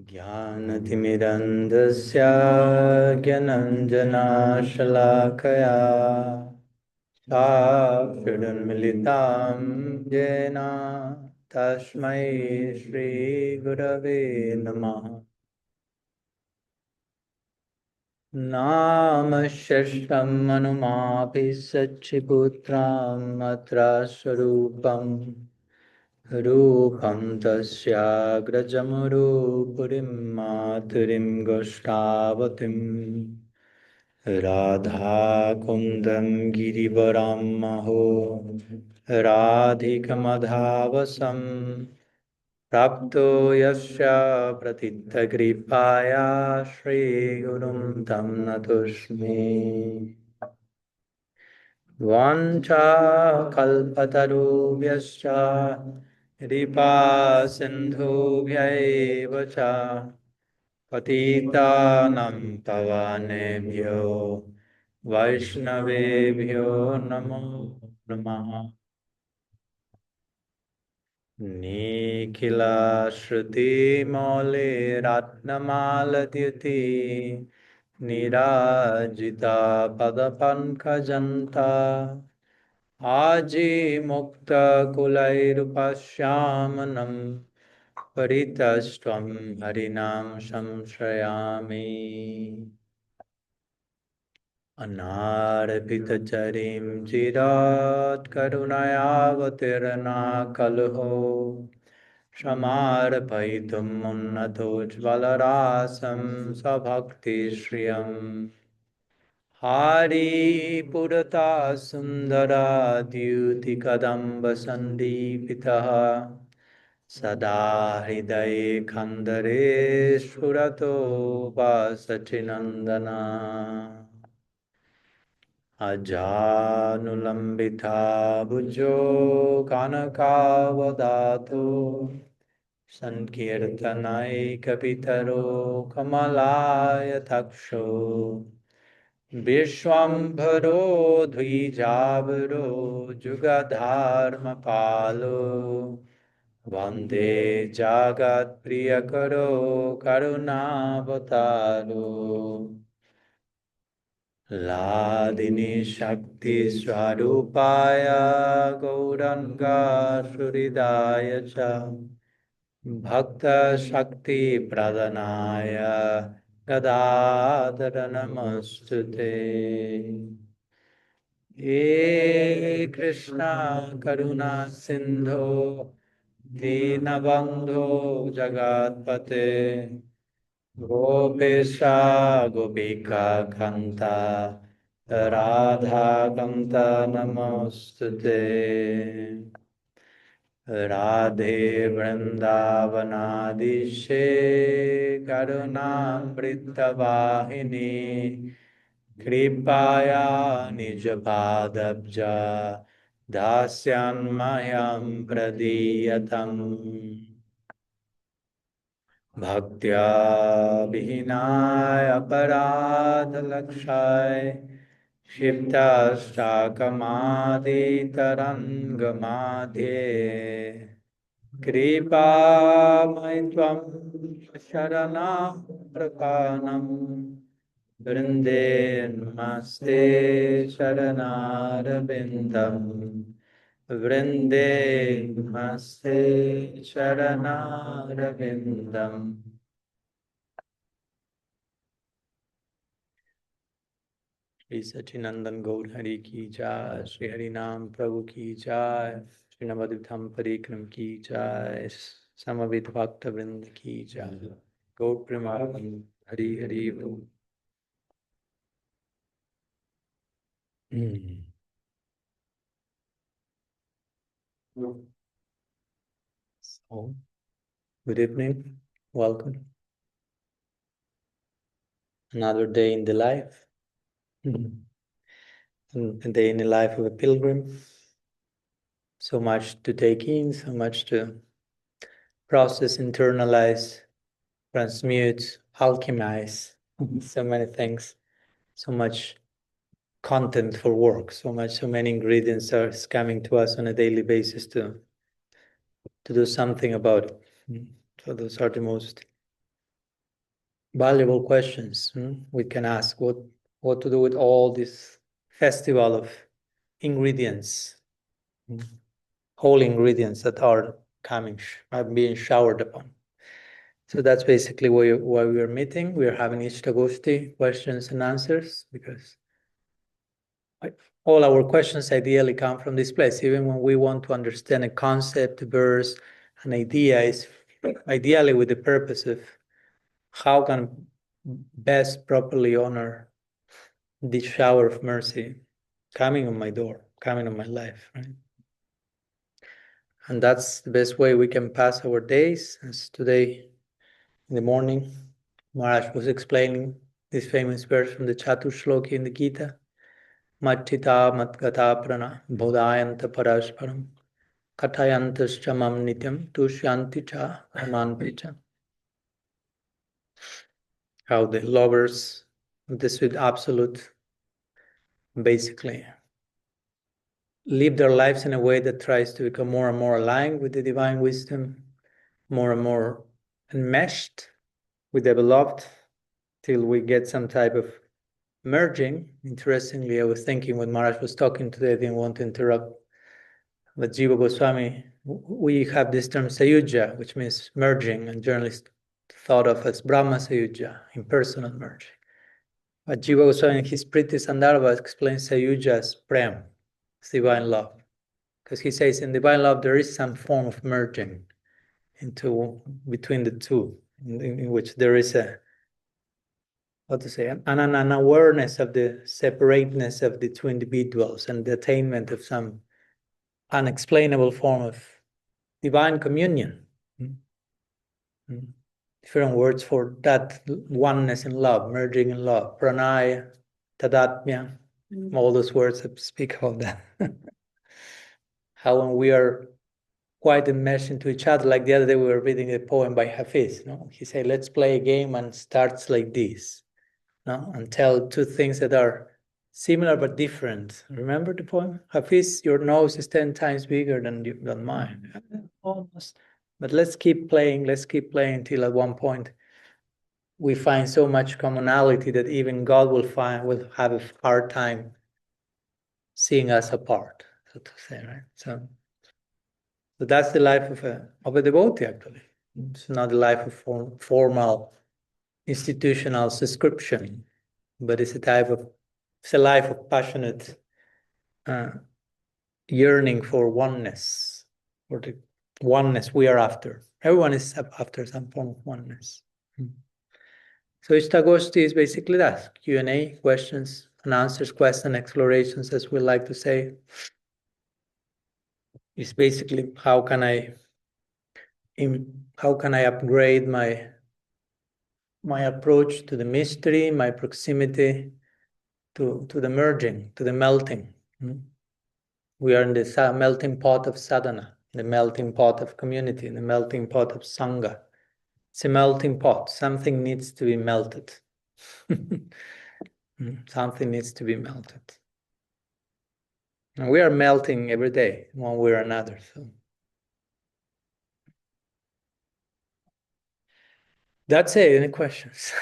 ज्ञानतिमिरन्धस्य ज्ञानञ्जनाशलाकया साक्षरन्मिलितां येन तस्मै श्रीगुरवे नमः। नाम षष्ठम् अनुमापि सच्चिपुत्रम् अत्र स्वरूपम् रूपं तस्याग्रजमुरुपुरीं मातुरीं गोष्ठावतीं राधाकुन्दं गिरिवरं महो राधिकमधावसं प्राप्तो यस्य प्रथितकृपाया श्रीगुरुं तं नतोऽस्मि। वाञ्छाकल्पतरुभ्यश्च कृपासिन्धुभ्यैव च पतितानां पावनेभ्यो वैष्णवेभ्यो नमो नमः। निखिलश्रुतिमौलिरत्नमालद्युति निराजिता पदपङ्कजन्ता आजीमुक्तकुलैरुपश्यामनं परितस्त्वं हरिनां संश्रयामि। अनार्पितचरीं चिरात्करुणयावतीर्णा कलहो समार्पयितुम् उन्नतोज्ज्वलरासं स्वभक्तिश्रियम् हारिपुरता सुन्दरा द्युतिकदम्बसन्दीपितः सदा हृदये खन्दरे स्फुरतो वासचिनन्दना अजानुलम्बिता भुजो कनकावदातो सङ्कीर्तनैकपितरो कमलायताक्षो विश्वम्भरो द्विजावरो जुगधर्मपालो वन्दे जगत्प्रियकरो करुणावतारो लादिनी शक्तिस्वरूपाय गौरङ्गासुहृदाय च भक्तशक्तिप्रदनाय गदाधर नमस्तुते। हे कृष्ण करुणा सिन्धो दीनबन्धो जगत्पते गोपेशा गोपिका कान्ता राधाकान्ता नमोस्तुते। राधे वृन्दावनाधीशे करुणामृतवाहिनी कृपया निजपादब्जा दास्यान्मह्यं प्रदीयताम्। भक्त्या विहीनाय अपराधलक्षाय क्षिप्ताष्टाकमादितरङ्गमाध्ये कृपामयि त्वं शरणं प्रपन्नं वृन्दे नमस्ते शरणारविन्दम् वृन्दे नमस्ते शरणारविन्दम्। श्री सच्चिनंदन गौर हरि की जय, श्री हरि नाम प्रभु की जय, श्री नवद्वीपम परिक्रम की जय, समवेत भक्त वृंद की जय। गौर प्रेमानंद हरि हरि बोल। So, good evening, welcome. Another day in the life, a day in the life of a pilgrim. So much to take in, so much to process, internalize, transmute, alchemize, so many things, so much content for work. So many ingredients are coming to us on a daily basis to do something about it. So those are the most valuable questions we can ask. What to do with all this festival of ingredients, whole ingredients that are being showered upon. So that's basically why we are meeting. We are having Ishtagosti, questions and answers, because all our questions ideally come from this place. Even when we want to understand a concept, a verse, an idea, is ideally with the purpose of how can best properly honor this shower of mercy coming on my door, coming on my life, right? And that's the best way we can pass our days. As today in the morning, Maharaj was explaining this famous verse from the Chatur Shloki in the Gita. Matchita matgata prana bodhayanta parasparam kathayantascha mam nityam tushyanti cha amanti cha. How the lovers of the sweet absolute basically live their lives in a way that tries to become more and more aligned with the divine wisdom, more and more enmeshed with the beloved, till we get some type of merging. Interestingly, I was thinking when Maharaj was talking today, I didn't want to interrupt, but Jiva Goswami, we have this term sayuja, which means merging, and generally thought of as Brahma sayuja, impersonal merging. But Jiva Goswami in his Priti Sandarbha explains sayuja as prem, it's divine love. Because he says in divine love there is some form of merging between the two, in which there is an awareness of the separateness of the two individuals and the attainment of some unexplainable form of divine communion. Different words for that oneness in love, merging in love. Pranaya, tadatmya, all those words that speak about that. How when we are quite enmeshed into each other, like the other day we were reading a poem by Hafiz. He said, let's play a game and starts like this. And tell two things that are similar but different. Remember the poem? Hafiz, your nose is 10 times bigger than mine. Almost. But let's keep playing until at one point we find so much commonality that even God will have a hard time seeing us apart, so to say, right? So that's the life of a devotee, actually. It's not the life of formal institutional subscription, but it's a life of passionate yearning for oneness, or the oneness we are after. Everyone is after some form of oneness. So Ishtagosti is basically that, Q&A, questions and answers, question explorations, as we like to say. It's basically how can I upgrade my approach to the mystery, my proximity to the merging, to the melting. We are in the melting pot of sadhana, the melting pot of community, the melting pot of sangha. It's a melting pot. Something needs to be melted. Something needs to be melted. And we are melting every day, one way or another. So that's it. Any questions?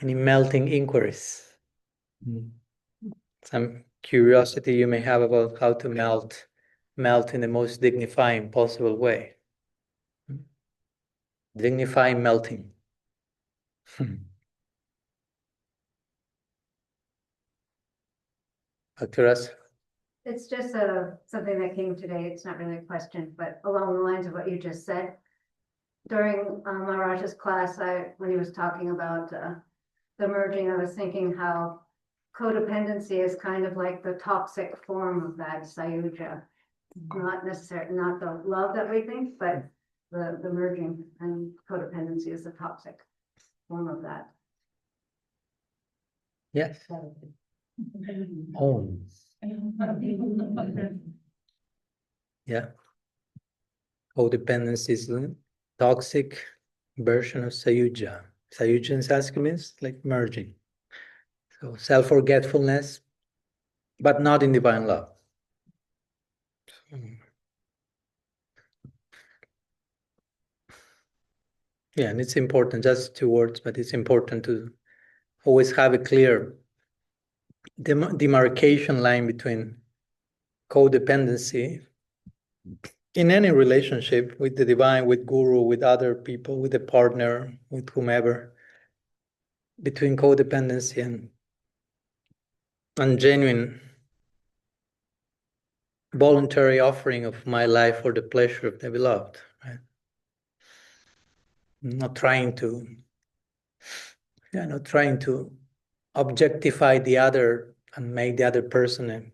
Any melting inquiries? Some curiosity you may have about how to melt in the most dignifying possible way. Dignifying melting. Dr. Russ? It's just something that came today. It's not really a question, but along the lines of what you just said. During Maharaj's class, when he was talking about the merging, I was thinking how codependency is kind of like the toxic form of that sayuja. Not necessarily, not the love that we think, but the merging, and codependency is the toxic form of that. Yes. Oh. Yeah. Codependency is a toxic version of sayuja. Sayuja in Sanskrit means like merging. So self-forgetfulness, but not in divine love. Yeah, and it's important, just 2 words, but it's important to always have a clear demarcation line between codependency in any relationship with the divine, with guru, with other people, with a partner, with whomever, between codependency and genuine voluntary offering of my life for the pleasure of the beloved. Right? Not trying to objectify the other and make the other person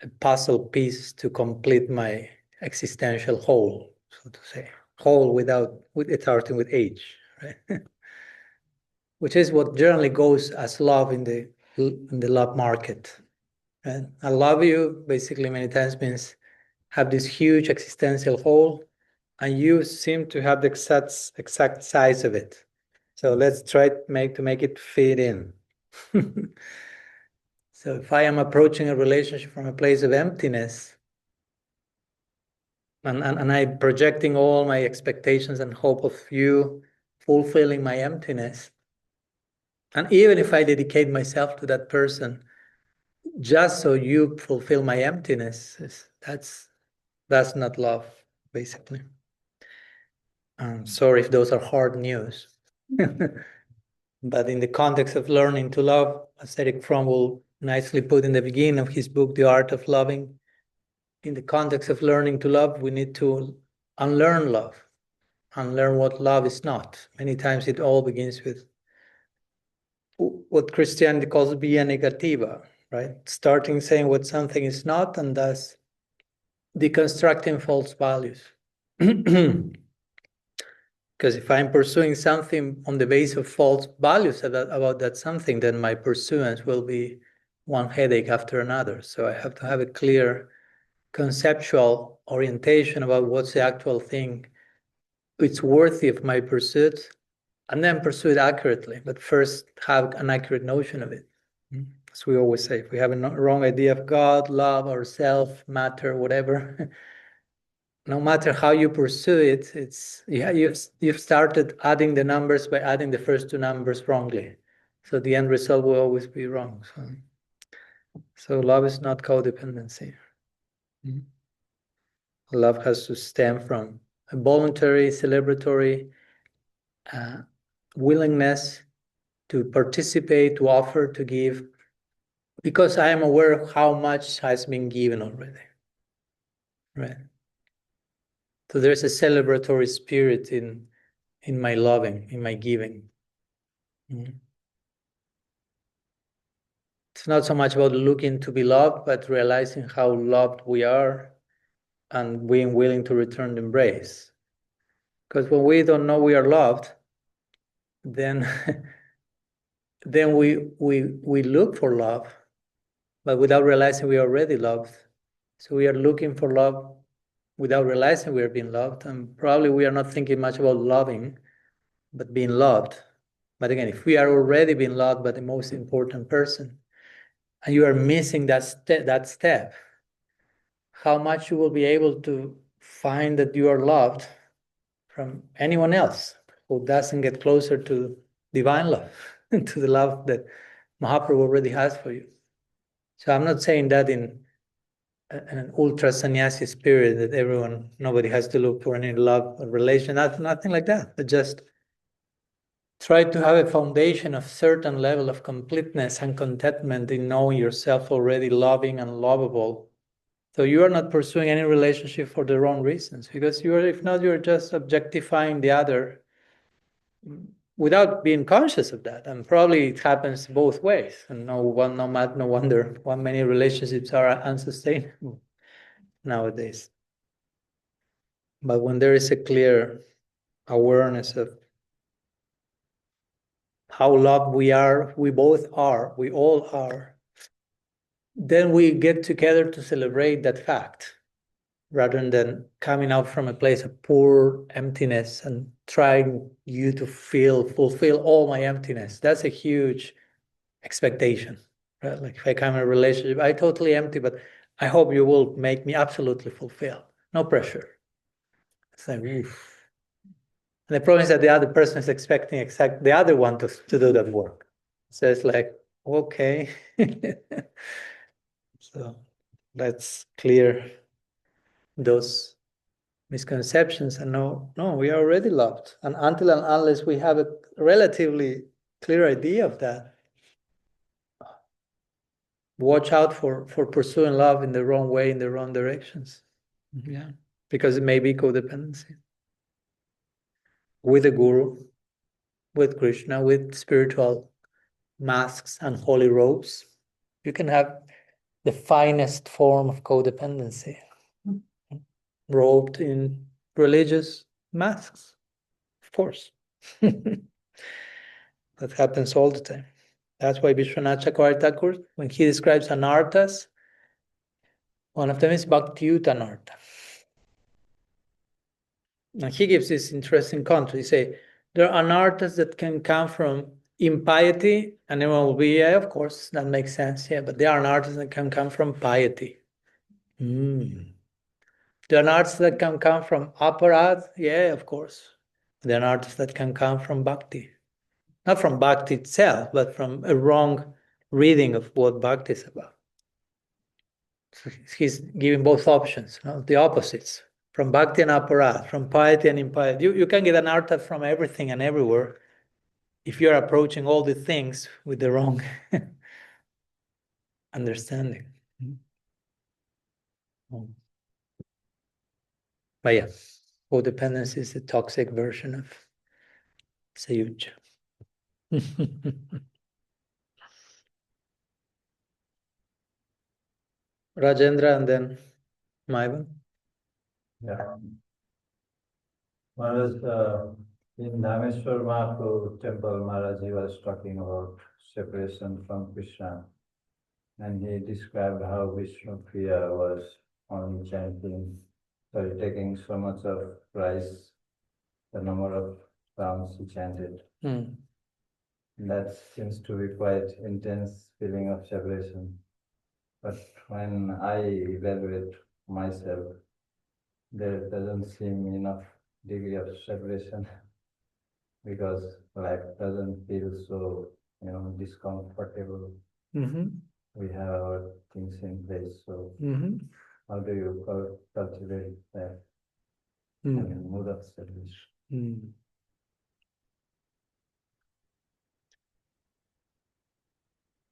a puzzle piece to complete my existential whole, so to say. Whole with it starting with H, right? Which is what generally goes as love in the love market. Right? I love you basically many times means have this huge existential whole, and you seem to have the exact size of it. So let's try to make it fit in. So if I am approaching a relationship from a place of emptiness, and I'm projecting all my expectations and hope of you fulfilling my emptiness, and even if I dedicate myself to that person just so you fulfill my emptiness, that's not love, basically. I'm sorry if those are hard news. But in the context of learning to love, as Eric Fromm will nicely put in the beginning of his book, The Art of Loving, in the context of learning to love, we need to unlearn love, unlearn what love is not. Many times it all begins with what Christianity calls via negativa, right? Starting saying what something is not and thus deconstructing false values. Because if I'm pursuing something on the basis of false values about that something, then my pursuance will be one headache after another. So I have to have a clear conceptual orientation about what's the actual thing it's worthy of my pursuit, and then pursue it accurately. But first have an accurate notion of it. As we always say, if we have a wrong idea of God, love, ourself, matter, whatever, no matter how you pursue it, you've started adding the numbers by adding the first 2 numbers wrongly. So the end result will always be wrong. So love is not codependency. Love has to stem from a voluntary, celebratory willingness to participate, to offer, to give, because I am aware of how much has been given already. Right? So there's a celebratory spirit in my loving, in my giving. It's not so much about looking to be loved, but realizing how loved we are and being willing to return the embrace. Because when we don't know we are loved, then we look for love, but without realizing we are already loved. So we are looking for love without realizing we are being loved, and probably we are not thinking much about loving, but being loved. But again, if we are already being loved by the most important person, and you are missing that step, how much you will be able to find that you are loved from anyone else who doesn't get closer to divine love, to the love that Mahaprabhu already has for you. So I'm not saying that in an ultra sannyasi spirit that nobody has to look for any love or relation, nothing like that, but just try to have a foundation of certain level of completeness and contentment in knowing yourself already loving and lovable. So you are not pursuing any relationship for the wrong reasons, because if not, you're just objectifying the other without being conscious of that. And probably it happens both ways. And no wonder why many relationships are unsustainable nowadays. But when there is a clear awareness of how loved we are, we all are, then we get together to celebrate that fact, rather than coming out from a place of poor emptiness and trying you to fulfill all my emptiness. That's a huge expectation, right? Like if I come in a relationship, I totally empty, but I hope you will make me absolutely fulfilled. No pressure. It's like, oof. And the problem is that the other person is expecting the other one to do that work. So it's like, okay. So let's clear those misconceptions and no, we are already loved. And until and unless we have a relatively clear idea of that, watch out for pursuing love in the wrong way, in the wrong directions. Yeah, because it may be codependency with the guru, with Krishna, with spiritual masks and holy robes. You can have the finest form of codependency, robed in religious masks, of course. That happens all the time. That's why Vishwanath Chakravarti Thakur, when he describes anarthas, one of them is Bhakti-yuta anartha. And he gives this interesting contrast. He says, there are anarthas that can come from impiety, and everyone will be, yeah, of course, that makes sense, yeah, but there are anarthas that can come from piety. There are anarthas that can come from aparad, yeah, of course. There are anarthas that can come from bhakti. Not from bhakti itself, but from a wrong reading of what bhakti is about. So he's giving both options, the opposites, from bhakti and aparad, from piety and impiety. You can get an artha from everything and everywhere if you're approaching all the things with the wrong understanding. But yeah, codependence is the toxic version of Sayuja. Rajendra and then Maivan. Yeah. One was in Dhameshwar Mahaprabhu temple, Maharaji was talking about separation from Krishna. And he described how Vishnu Priya was only taking so much of rice, the number of rounds he chanted. That seems to be quite intense feeling of separation. But when I evaluate myself, there doesn't seem enough degree of separation because life doesn't feel so, discomfortable. We have our things in place. So how do you cultivate that mood of separation?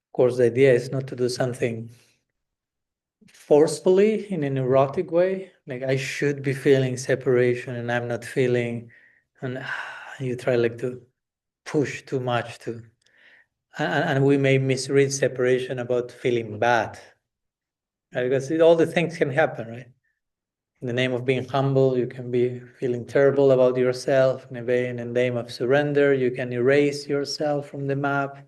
Of course, the idea is not to do something forcefully in a neurotic way, like I should be feeling separation and I'm not feeling, and you try like to push too much to, and we may misread separation about feeling bad, right? Because all the things can happen, right? In the name of being humble, you can be feeling terrible about yourself. In the name of surrender, you can erase yourself from the map.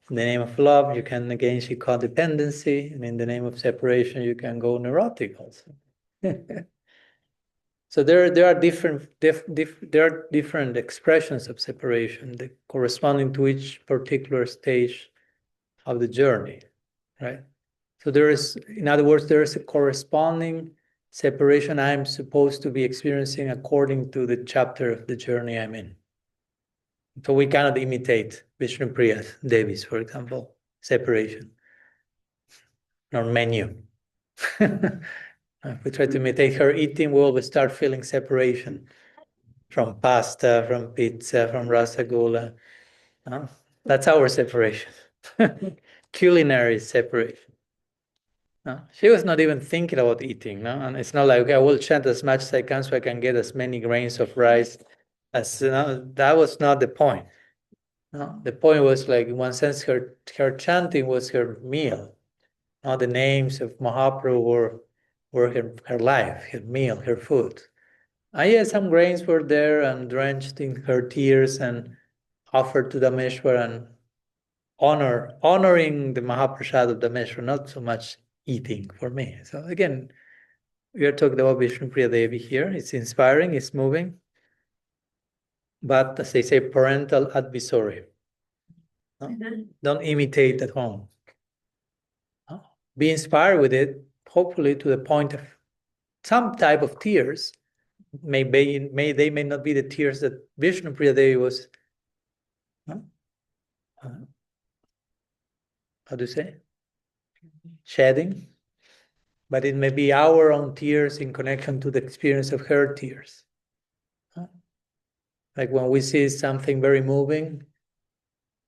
In the name of love, you can again see codependency, and in the name of separation, you can go neurotic also. So there are different expressions of separation, corresponding to each particular stage of the journey, right? So there is, in other words, there is a corresponding separation I'm supposed to be experiencing according to the chapter of the journey I'm in. So we cannot imitate Vishnu Priya's, Devi's, for example, separation, nor menu. If we try to imitate her eating, we always start feeling separation from pasta, from pizza, from rasagula. That's our separation. Culinary separation. She was not even thinking about eating. And it's not like, okay, I will chant as much as I can so I can get as many grains of rice as, that was not the point. No, the point was like, in one sense, her chanting was her meal. The names of Mahaprabhu were her life, her meal, her food. Yes, some grains were there and drenched in her tears and offered to Dameshwar and honoring the Mahaprasad of Dameshwar, not so much eating for me. So again, we are talking about Vishnu Priya Devi here. It's inspiring, it's moving, but as they say, parental advisory. No? Don't imitate at home. No? Be inspired with it, hopefully to the point of some type of tears. They may not be the tears that Vishnupriya Devi was, no? How do you say? Shedding. But it may be our own tears in connection to the experience of her tears. Like when we see something very moving,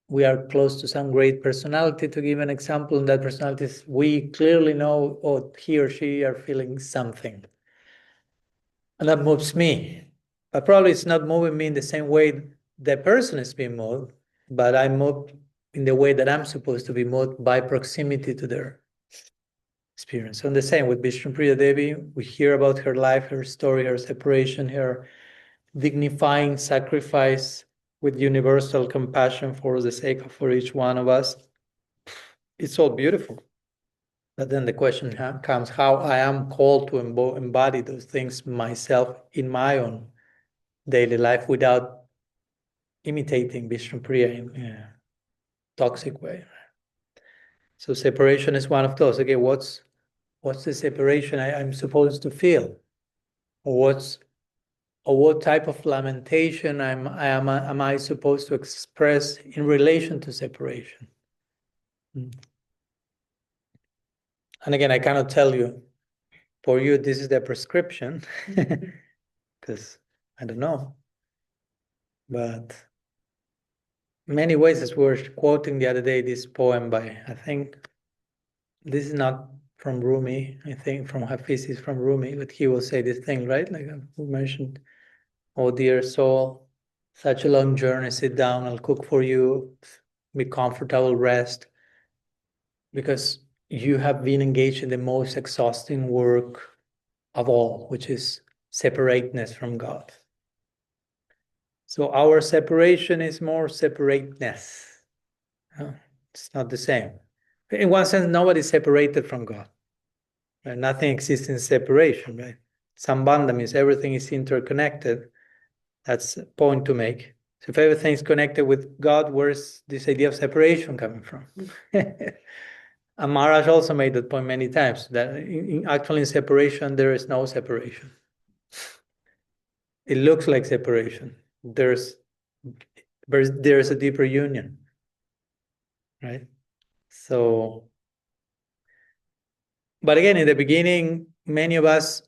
we are close to some great personality. To give an example, in that personality, we clearly know, oh, he or she are feeling something. And that moves me. But probably it's not moving me in the same way the person is being moved, but I'm moved in the way that I'm supposed to be moved by proximity to their experience. So in the same with Vishnupriya Devi, we hear about her life, her story, her separation, her dignifying sacrifice with universal compassion for the sake of for each one of us. It's all beautiful. But then the question comes how I am called to embody those things myself in my own daily life without imitating Vishnupriya in a toxic way. So separation is one of those. Okay, what's the separation I'm supposed to feel? Or what type of lamentation am I supposed to express in relation to separation? And again, I cannot tell you, for you, this is the prescription, because I don't know. But in many ways, as we were quoting the other day, this poem by, I think, this is not from Rumi, I think from Hafiz is from Rumi, but he will say this thing, right? Like we mentioned, oh dear soul, such a long journey, sit down, I'll cook for you, be comfortable, rest, because you have been engaged in the most exhausting work of all, which is separateness from God. So our separation is more separateness. It's not the same. In one sense, nobody is separated from God. Right? Nothing exists in separation, right? Sambandha means everything is interconnected. That's a point to make. So if everything is connected with God, where's this idea of separation coming from? And Maharaj also made that point many times, that actually in separation, there is no separation. It looks like separation. There's a deeper union, right? So, but again, in the beginning, many of us,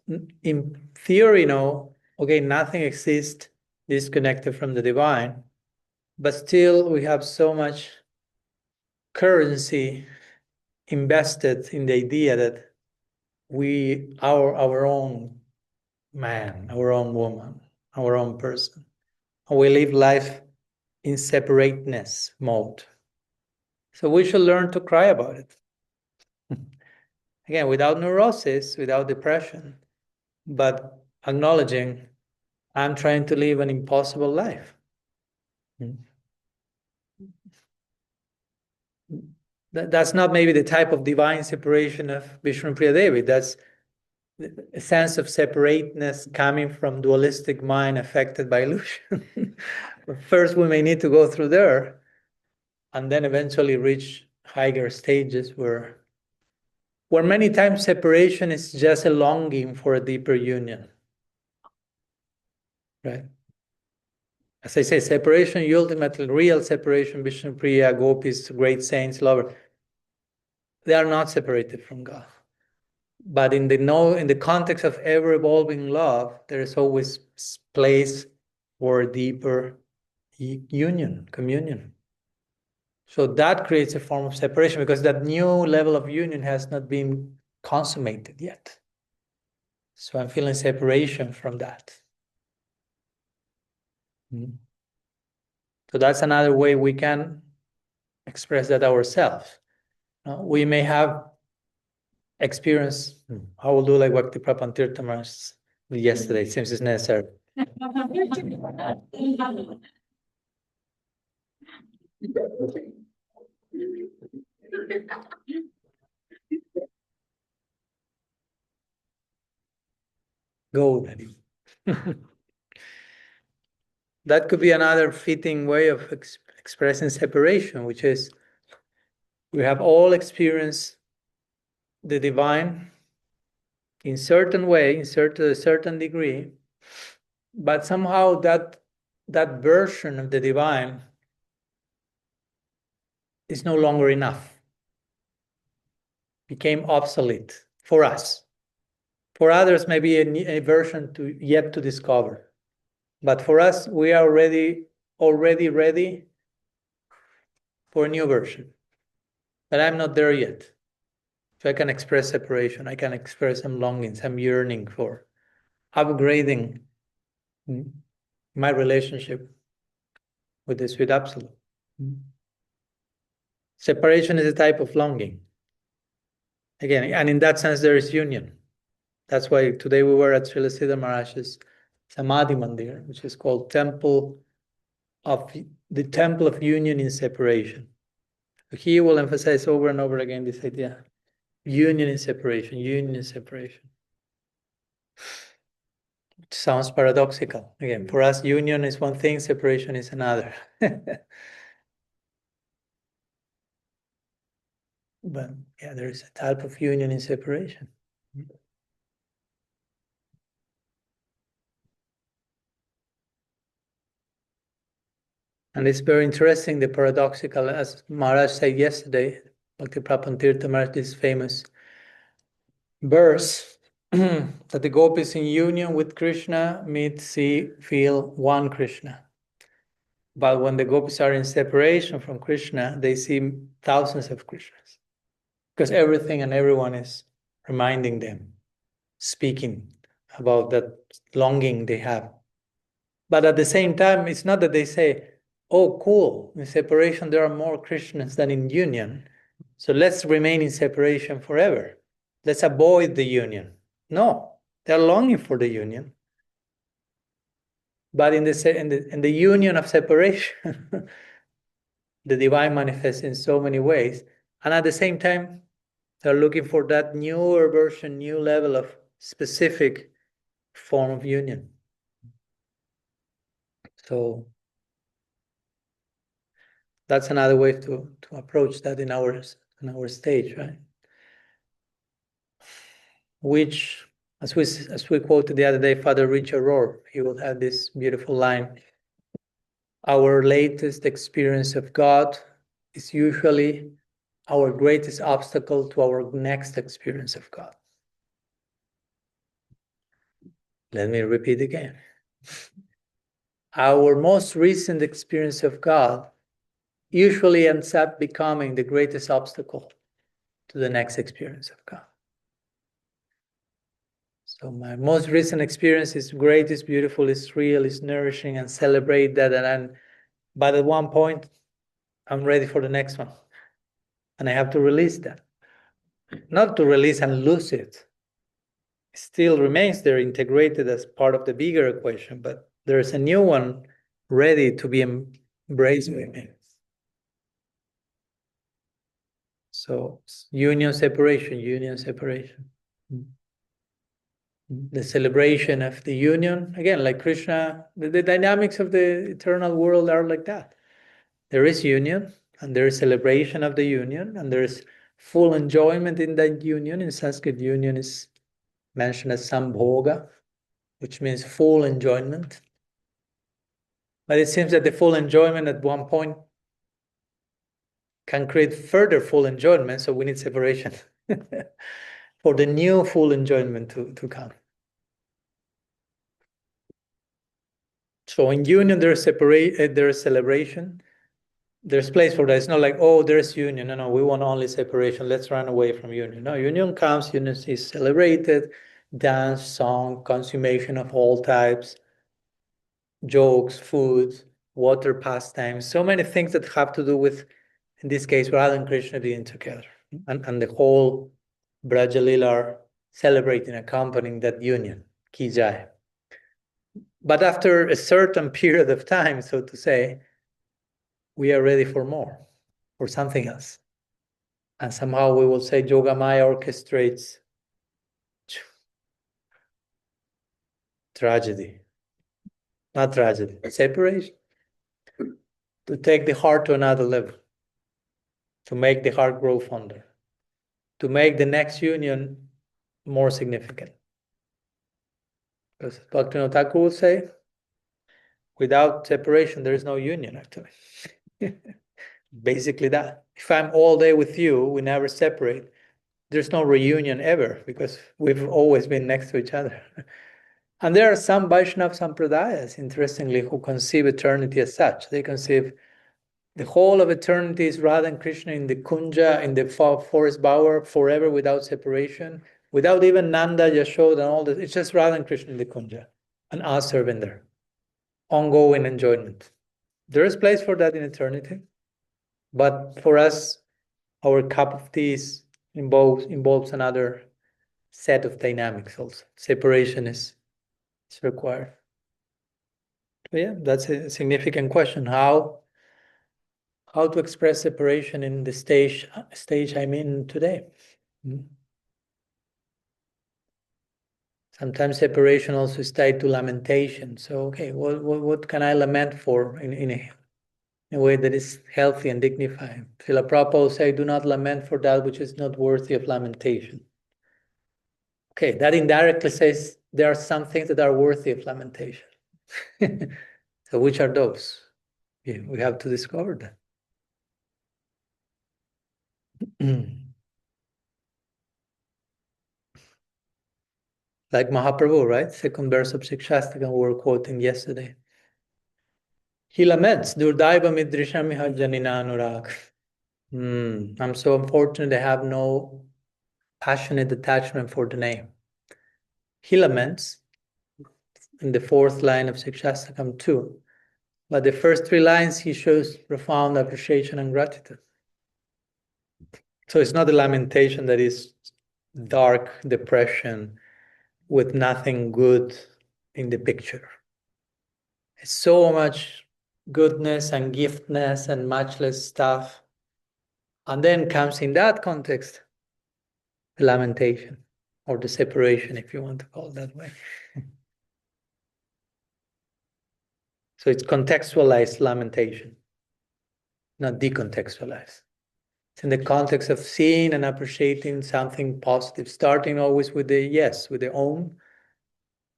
in theory, know, okay, nothing exists disconnected from the divine, but still we have so much currency invested in the idea that we are our own man, our own woman, our own person. And we live life in separateness mode. So we should learn to cry about it. Again, without neurosis, without depression, but acknowledging I'm trying to live an impossible life. That's not maybe the type of divine separation of Vishnupriya Devi. That's a sense of separateness coming from dualistic mind affected by illusion. First, we may need to go through there and then eventually reach higher stages where many times separation is just a longing for a deeper union. Right? As I say, separation, ultimately real separation, Vishnupriya, gopis, great saints, lovers, they are not separated from God. But in the context of ever-evolving love, there is always place for deeper union, communion. So that creates a form of separation because that new level of union has not been consummated yet. So I'm feeling separation from that. So that's another way we can express that ourselves. We may have experience, I will do like Bhakti Prapan Tirtha Maharaj yesterday, since it's necessary. Go, Daddy. That could be another fitting way of expressing separation, which is we have all experienced the divine in certain way, in a certain degree, but somehow that version of the divine is no longer enough, became obsolete for us. For others, maybe a version yet to discover. But for us, we are already ready for a new version. But I'm not there yet. So I can express separation. I can express some longing, some yearning for upgrading my relationship with the sweet absolute. Separation is a type of longing. Again, and in that sense, there is union. That's why today we were at Srila Siddhar Maharaj's Samadhi Mandir, which is called the Temple of Union in Separation. He will emphasize over and over again this idea: union in separation, union in separation. It sounds paradoxical. Again, for us, union is one thing, separation is another. But yeah, there is a type of union in separation. And it's very interesting, the paradoxical, as Maharaj said yesterday, Bhakti Prapan Tirtha Maharaj, this famous verse, that the gopis in union with Krishna meet, see, feel one Krishna. But when the gopis are in separation from Krishna, they see thousands of Krishnas. Because everything and everyone is reminding them, speaking about that longing they have. But at the same time, it's not that they say, oh, cool, in separation there are more Krishnas than in union, so let's remain in separation forever. Let's avoid the union. No, they're longing for the union. But in the union of separation, the divine manifests in so many ways. And at the same time, they're looking for that newer version, new level of specific form of union. So that's another way to approach that in our stage, right? Which, as we quoted the other day, Father Richard Rohr, he would have this beautiful line: our latest experience of God is usually our greatest obstacle to our next experience of God. Let me repeat again. Our most recent experience of God usually ends up becoming the greatest obstacle to the next experience of God. So my most recent experience is great, is beautiful, is real, is nourishing, and celebrate that. But at one point, I'm ready for the next one. And I have to release that. Not to release and lose it. It still remains there, integrated as part of the bigger equation, but there's a new one ready to be embraced by me. So union, separation, union, separation. The celebration of the union, again, like Krishna, the dynamics of the eternal world are like that. There is union, and there is celebration of the union, and there is full enjoyment in that union. In Sanskrit, union is mentioned as sambhoga, which means full enjoyment. But it seems that the full enjoyment at one point can create further full enjoyment, so we need separation for the new full enjoyment to come. So in union, there's celebration. There's place for that. It's not like, oh, there's union. No, we want only separation. Let's run away from union. No, union comes, union is celebrated, dance, song, consummation of all types, jokes, food, water pastimes, so many things that have to do with, in this case, Radha and Krishna being together. And the whole Brajalila are celebrating, accompanying that union, Ki Jai. But after a certain period of time, so to say, we are ready for more, for something else. And somehow we will say Yogamaya orchestrates tragedy. Not tragedy, separation. to take the heart to another level, to make the heart grow fonder, to make the next union more significant. Because Bhaktivinoda Thakur would say, without separation, there is no union, actually. Basically that. If I'm all day with you, we never separate, there's no reunion ever, because we've always been next to each other. And there are some Vaishnava Sampradayas, interestingly, who conceive eternity as such. They conceive the whole of eternity is Radha and Krishna in the Kunja, in the forest bower, forever without separation, without even Nanda, Yashoda, and all that. It's just Radha and Krishna in the Kunja, and us serving there. Ongoing enjoyment. There is place for that in eternity, but for us, our cup of tea involves another set of dynamics also. Separation is required. But yeah, that's a significant question. How to express separation in the stage I'm in today. Sometimes separation also is tied to lamentation. So, okay, what can I lament for in a way that is healthy and dignified? Srila Prabhupada will say, do not lament for that which is not worthy of lamentation. Okay, that indirectly says there are some things that are worthy of lamentation. So which are those? Yeah, we have to discover that. Like Mahaprabhu, right? Second verse of Shikshastakam we were quoting yesterday. He laments, Durdaiva midrishamiha janina anurag. I'm so unfortunate I have no passionate attachment for the name. He laments in the fourth line of Shikshastakam too. But the first three lines he shows profound appreciation and gratitude. So it's not a lamentation that is dark depression with nothing good in the picture. It's so much goodness and giftness and matchless stuff. And then comes in that context, the lamentation or the separation, if you want to call it that way. So it's contextualized lamentation, not decontextualized. It's in the context of seeing and appreciating something positive, starting always with the yes, with the om,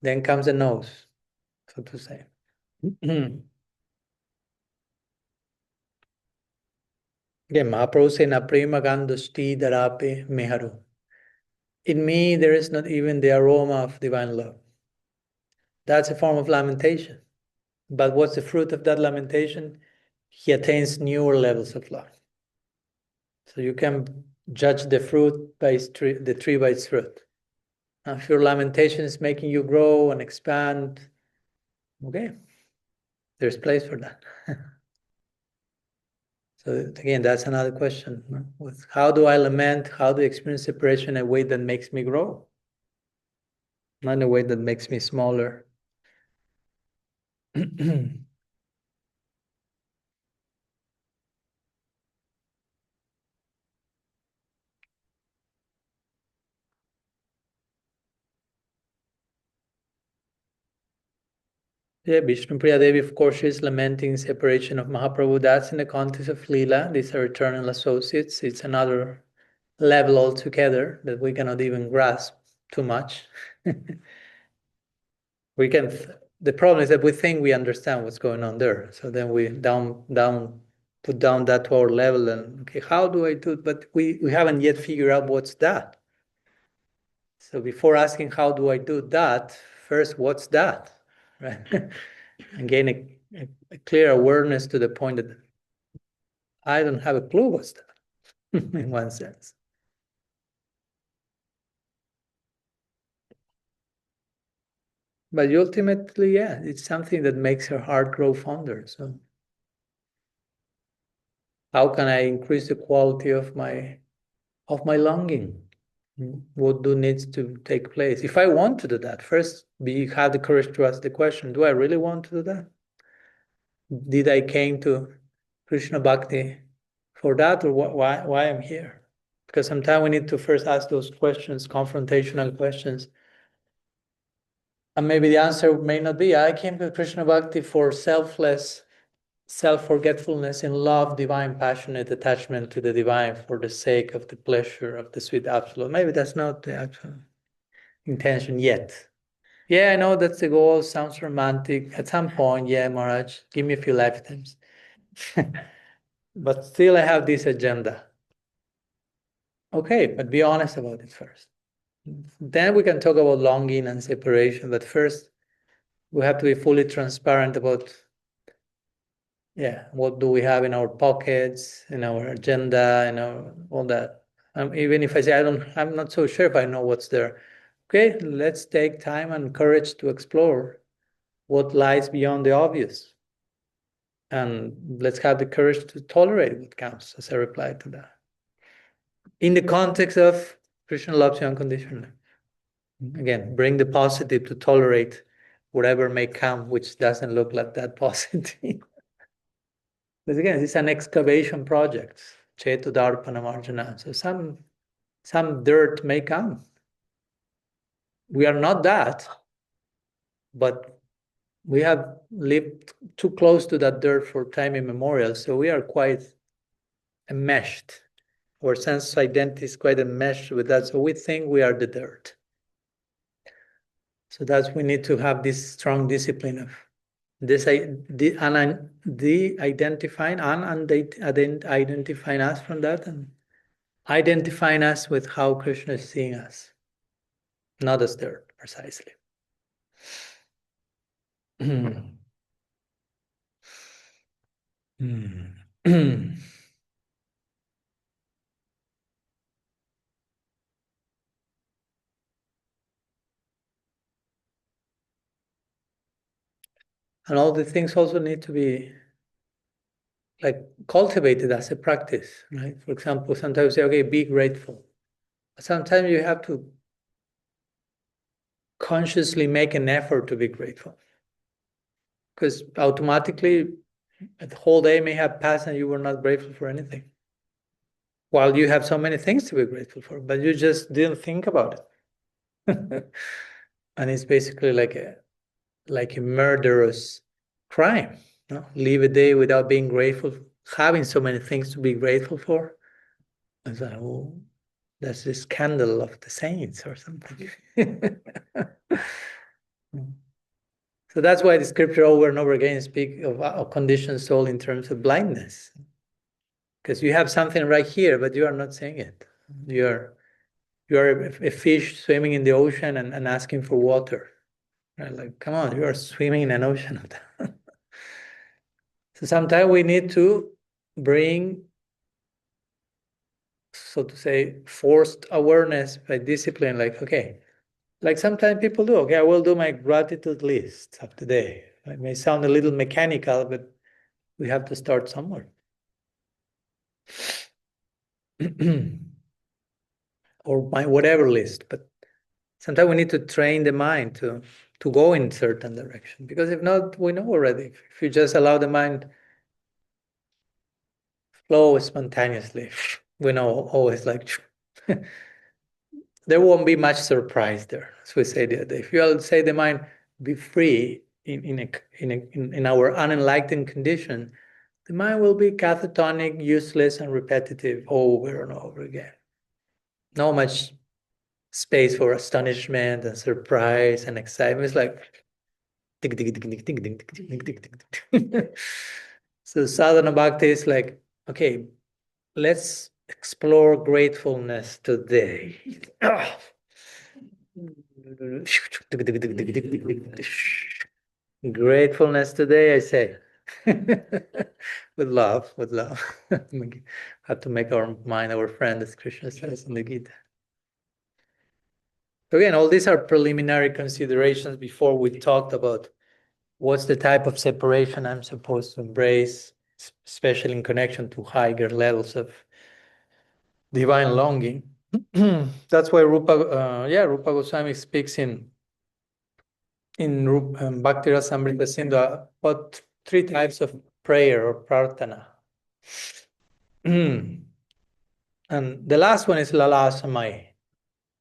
then comes the nose, so to say. Again, Mahaprabhu said, Na prema gandosti darape meharu. In me, there is not even the aroma of divine love. That's a form of lamentation. But what's the fruit of that lamentation? He attains newer levels of love. So you can judge the fruit by the tree by its fruit. Now, if your lamentation is making you grow and expand, okay, there's place for that. So again, that's another question. How do I lament? How do I experience separation in a way that makes me grow? Not in a way that makes me smaller. Yeah, Vishnupriya Devi, of course, she is lamenting separation of Mahaprabhu. That's in the context of Leela. These are eternal associates. It's another level altogether that we cannot even grasp too much. We can. The problem is that we think we understand what's going on there. So then we put down that to our level and, okay, how do I do it? But we haven't yet figured out what's that. So before asking how do I do that, first, what's that? Right? And gain a clear awareness to the point that I don't have a clue what's that, in one sense. But ultimately, yeah, it's something that makes her heart grow fonder. So how can I increase the quality of my longing? What needs to take place? If I want to do that, first have the courage to ask the question, do I really want to do that? Did I came to Krishna-bhakti for that, or why I'm here? Because sometimes we need to first ask those questions, confrontational questions. And maybe the answer may not be, I came to Krishna-bhakti for selfless self-forgetfulness in love, divine, passionate attachment to the divine for the sake of the pleasure of the sweet absolute. Maybe that's not the actual intention yet. Yeah, I know that's the goal. Sounds romantic. At some point, yeah, Maharaj, give me a few lifetimes. But still, I have this agenda. Okay, but be honest about it first. Then we can talk about longing and separation. But first, we have to be fully transparent about, what do we have in our pockets, in our agenda, all that. Even if I say I'm not so sure if I know what's there. Okay, let's take time and courage to explore what lies beyond the obvious. And let's have the courage to tolerate what comes as a reply to that. In the context of Krishna loves you unconditionally. Again, bring the positive to tolerate whatever may come, which doesn't look like that positive. Because again, it's an excavation project. Chetu Darpana Marjana. So some dirt may come. We are not that, but we have lived too close to that dirt for time immemorial, so we are quite enmeshed. Our sense of identity is quite enmeshed with that, so we think we are the dirt. So that's we need to have this strong discipline of this identifying us from that, and identifying us with how Krishna is seeing us, not as dirt, precisely. And all the things also need to be cultivated as a practice, right? For example, sometimes you say, okay, be grateful. Sometimes you have to consciously make an effort to be grateful. Because automatically, the whole day may have passed and you were not grateful for anything. While you have so many things to be grateful for, but you just didn't think about it. And it's basically like a murderous crime. No? Live a day without being grateful, having so many things to be grateful for. It's like, oh, that's the scandal of the saints or something. So that's why the scripture over and over again speak of a conditioned soul in terms of blindness. Because you have something right here, but you are not seeing it. You are a fish swimming in the ocean and asking for water. Right? Like, come on, you are swimming in an ocean of that. So sometimes we need to bring, so to say, forced awareness by discipline, like, okay, like sometimes people do, okay, I will do my gratitude list of the day. It may sound a little mechanical, but we have to start somewhere. Or my whatever list, but sometimes we need to train the mind to go in certain direction, because if not, we know already. If you just allow the mind flow spontaneously, we know always like there won't be much surprise there. As we say the other day, if you say the mind be free in our unenlightened condition, the mind will be catatonic, useless, and repetitive over and over again. Not much space for astonishment and surprise and excitement. It's like tick, tick, tick, tick, tick, tick, tick, tick, tick, tick. So sadhana bhakti is like, okay, let's explore gratefulness today. Gratefulness today, I say. With love. Have to make our mind our friend, as Krishna says in the Gita. So again, all these are preliminary considerations before we talked about what's the type of separation I'm supposed to embrace, especially in connection to higher levels of divine longing. That's why Rupa Goswami speaks in Bhakti Rasamrita Sindhu about 3 types of prayer or prarthana. And the last one is Lalasamai,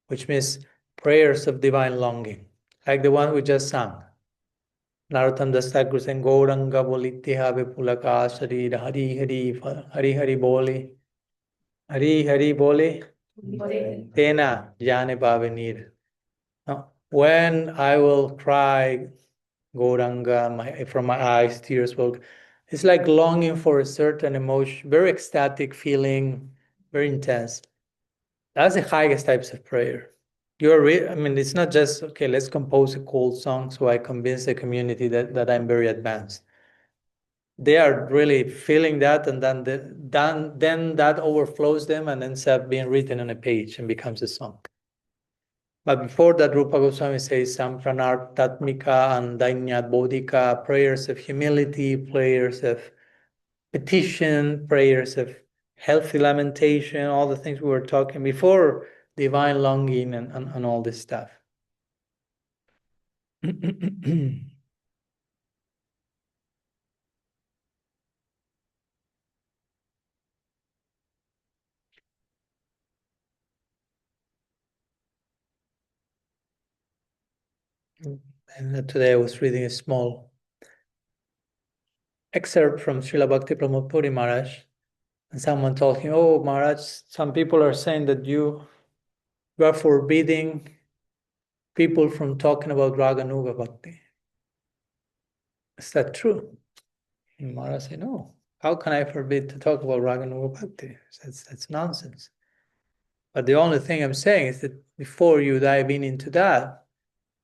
which means prayers of divine longing, like the one we just sang. Narottam Das Thakur saying, Gauranga bolitya vipulaka sharira Hari Hari Hari Hari bole. Hari Hari bole. Tena jane bhavanir. Now, when I will cry, Gauranga, from my eyes, tears will. It's like longing for a certain emotion, very ecstatic feeling, very intense. That's the highest types of prayer. I mean, it's not just, okay, let's compose a cool song so I convince the community that I'm very advanced. They are really feeling that, and then that overflows them and ends up being written on a page and becomes a song. But before that, Rupa Goswami says Sampranart Tatmika and Dainyat Bodhika, prayers of humility, prayers of petition, prayers of healthy lamentation, all the things we were talking before, divine longing and all this stuff. And today I was reading a small excerpt from Srila Bhakti Pramod Puri Maharaj, and someone told him, "Oh, Maharaj, some people are saying that you are forbidding people from talking about Raganuga Bhakti. Is that true?" And Maharaj said, "No. How can I forbid to talk about Raganuga Bhakti? That's nonsense. But the only thing I'm saying is that before you dive into that,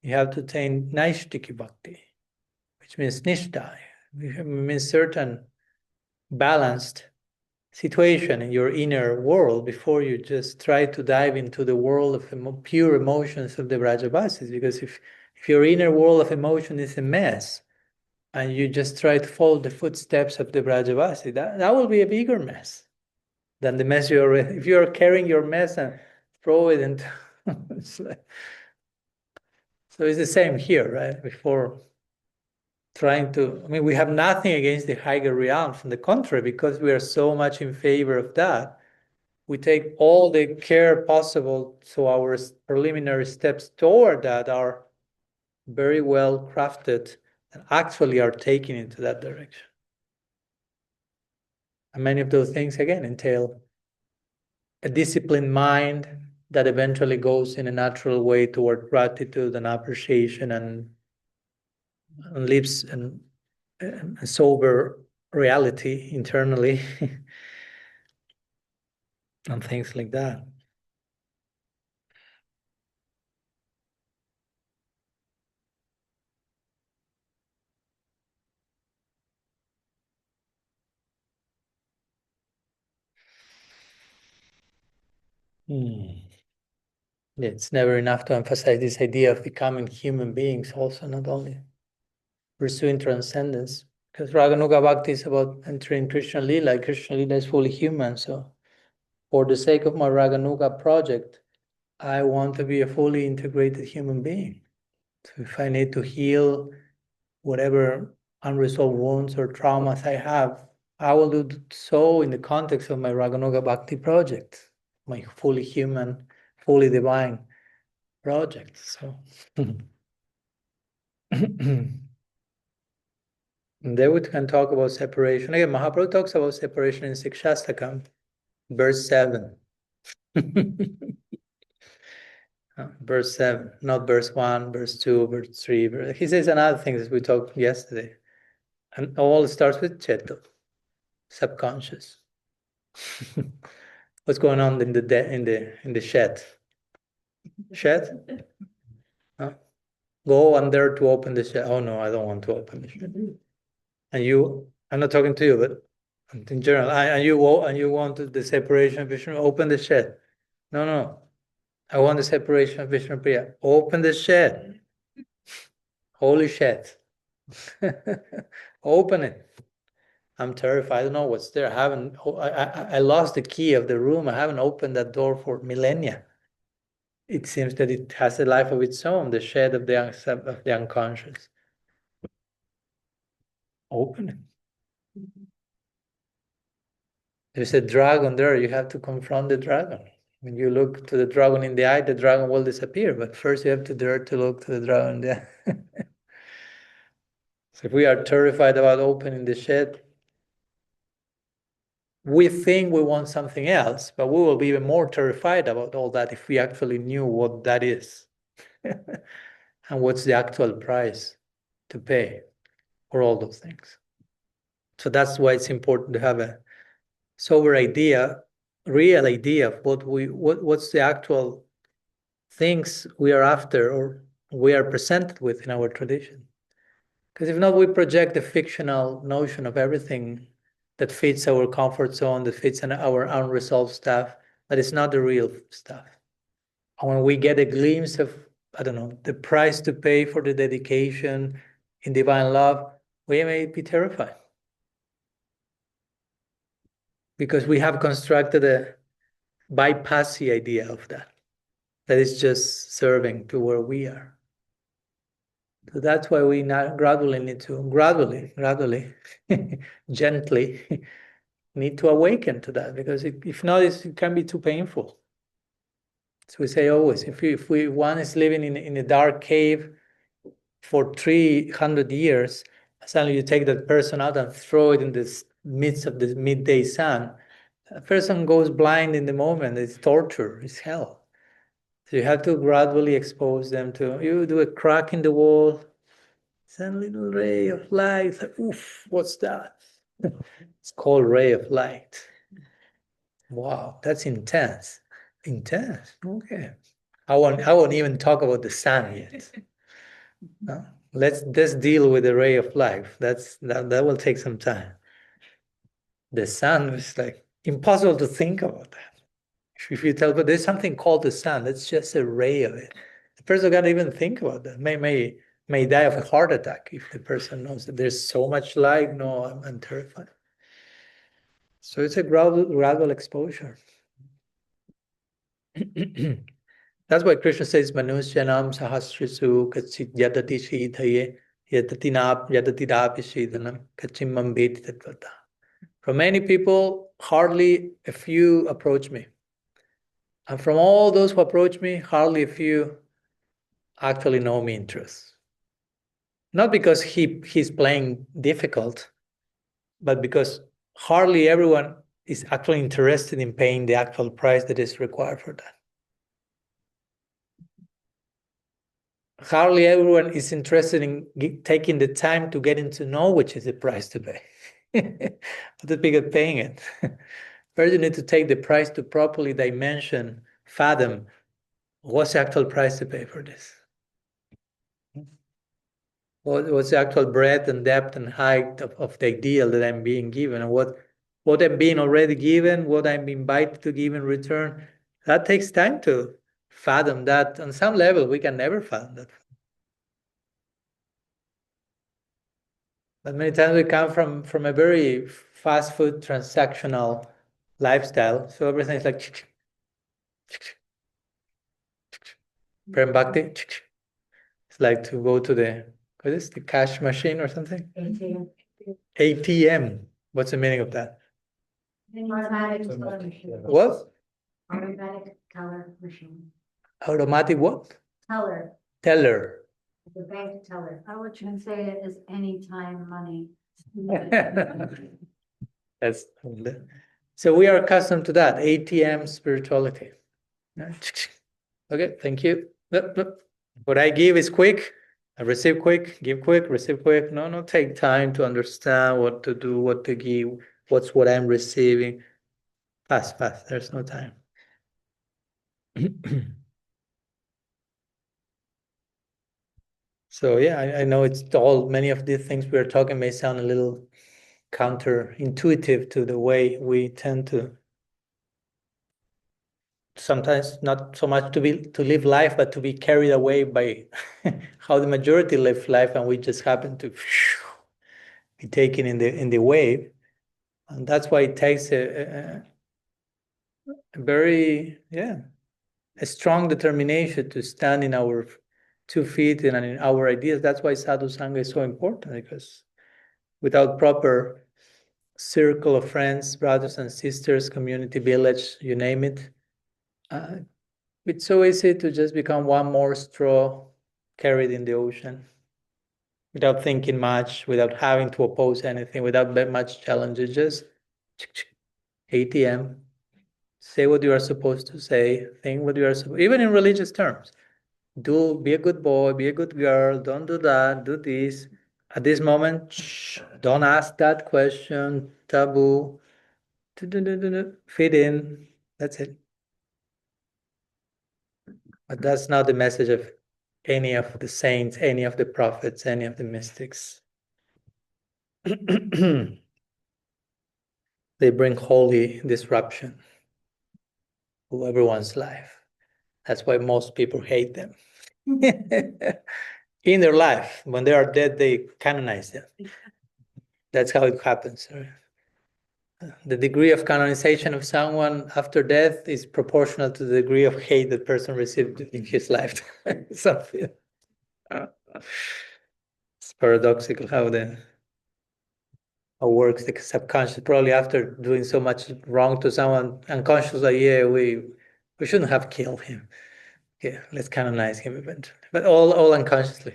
you have to attain Naishtiki Bhakti, which means Nishtha. It means certain balanced situation in your inner world before you just try to dive into the world of pure emotions of the Vrajavasis. Because if your inner world of emotion is a mess, and you just try to follow the footsteps of the Vrajavasi, that will be a bigger mess than the mess you already. If you are carrying your mess and throw it into, so it's the same here, right? Before trying to, I mean, we have nothing against the higher realm. From the contrary, because we are so much in favor of that, we take all the care possible, so our preliminary steps toward that are very well crafted and actually are taken into that direction. And many of those things, again, entail a disciplined mind that eventually goes in a natural way toward gratitude and appreciation and lives a sober reality internally and things like that. It's never enough to emphasize this idea of becoming human beings also, not only pursuing transcendence. Because Raganuga Bhakti is about entering Krishna Lila. Krishna Lila is fully human. So for the sake of my Raganuga project, I want to be a fully integrated human being. So if I need to heal whatever unresolved wounds or traumas I have, I will do so in the context of my Raganuga Bhakti project, my fully human, fully divine project. So and then we can talk about separation. Again, Mahaprabhu talks about separation in Sikshastakam, verse 7. Verse 7, not verse 1, verse 2, verse 3. He says another thing that we talked yesterday. And all starts with Cheto, subconscious. What's going on in the shed? Shed? Huh? Go under to open the shed. Oh no, I don't want to open the shed. And you, I'm not talking to you, but in general, and you want the separation of Vishnu, open the shed. No. I want the separation of Vishnu Priya. Open the shed. Holy shed. Open it. I'm terrified. I don't know what's there. I lost the key of the room. I haven't opened that door for millennia. It seems that it has a life of its own, the shed of the unconscious. Open it. There's a dragon there. You have to confront the dragon. When you look to the dragon in the eye, the dragon will disappear. But first you have to dare to look to the dragon in the eye. So if we are terrified about opening the shed, we think we want something else, but we will be even more terrified about all that if we actually knew what that is and what's the actual price to pay for all those things. So that's why it's important to have a sober idea, real idea of what's the actual things we are after or we are presented with in our tradition. Because if not, we project the fictional notion of everything that fits our comfort zone, that fits in our unresolved stuff, that is not the real stuff. And when we get a glimpse of, I don't know, the price to pay for the dedication in divine love, we may be terrified. Because we have constructed a bypassy idea of that is just serving to where we are. So that's why we now gradually need to, gently, need to awaken to that, because if not, it can be too painful. So we say always, if one is living in a dark cave for 300 years, suddenly you take that person out and throw it in the midst of the midday sun, a person goes blind in the moment. It's torture, it's hell. So you have to gradually expose them to, you do a crack in the wall, send a little ray of light. It's like, oof, what's that? It's called ray of light. Wow, that's intense. Intense, okay. I won't even talk about the sun yet. No? Let's deal with the ray of life. That will take some time. The sun is like impossible to think about that. If you tell, but there's something called the sun, that's just a ray of it. The person can't even think about that. May die of a heart attack if the person knows that there's so much light. No, I'm terrified. So it's a gradual exposure. That's why Krishna says, Manusyanam sahasrisu katsit yadati shidhaye yadati dapi shidhanam kachimam beti tatvata. From many people, hardly a few approach me. And from all those who approach me, hardly a few actually know me in truth. Not because he's playing difficult, but because hardly everyone is actually interested in paying the actual price that is required for that. Hardly everyone is interested in taking the time to getting to know which is the price to pay. But the bigger paying it. First, you need to take the price to properly dimension, fathom what's the actual price to pay for this. What's the actual breadth and depth and height of the ideal that I'm being given, and what I'm being already given, what I'm invited to give in return. That takes time to fathom that. On some level, we can never fathom that. But many times we come from a very fast food transactional lifestyle, so everything is like Prem Bhakti. It's like to go to the, what is the cash machine or something? ATM. ATM. What's the meaning of that? Automatic teller machine. What? Automatic teller machine. Automatic what? Teller, Teller. the bank teller. I would say it is anytime money. That's so we are accustomed to that ATM spirituality. Okay, thank you. What I give is quick. I receive quick, give quick, receive quick. No, take time to understand what to do, what to give, what's what I'm receiving. Fast. There's no time. So yeah, I know it's all, many of these things we're talking may sound a little counterintuitive to the way we tend to sometimes not so much to live life, but to be carried away by how the majority live life, and we just happen to be taken in the wave. And that's why it takes a very a strong determination to stand in our 2 feet and in our ideas. That's why sadhu sangha is so important, because without proper circle of friends, brothers and sisters, community, village, you name it, it's so easy to just become one more straw carried in the ocean. without thinking much, without having to oppose anything, without that much challenges, just ATM, say what you are supposed to say, think what you are supposed, even in religious terms. Be a good boy, be a good girl, don't do that, do this. At this moment, don't ask that question, taboo, fit in, that's it. But that's not the message of any of the saints, any of the prophets, any of the mystics. They bring holy disruption to everyone's life. That's why most people hate them. In their life, when they are dead, they canonize them. That's how it happens. The degree of canonization of someone after death is proportional to the degree of hate that person received in his lifetime. Something. It's paradoxical how works the subconscious. Probably after doing so much wrong to someone, unconsciously, yeah, we shouldn't have killed him. Yeah, let's canonize him eventually, but all unconsciously.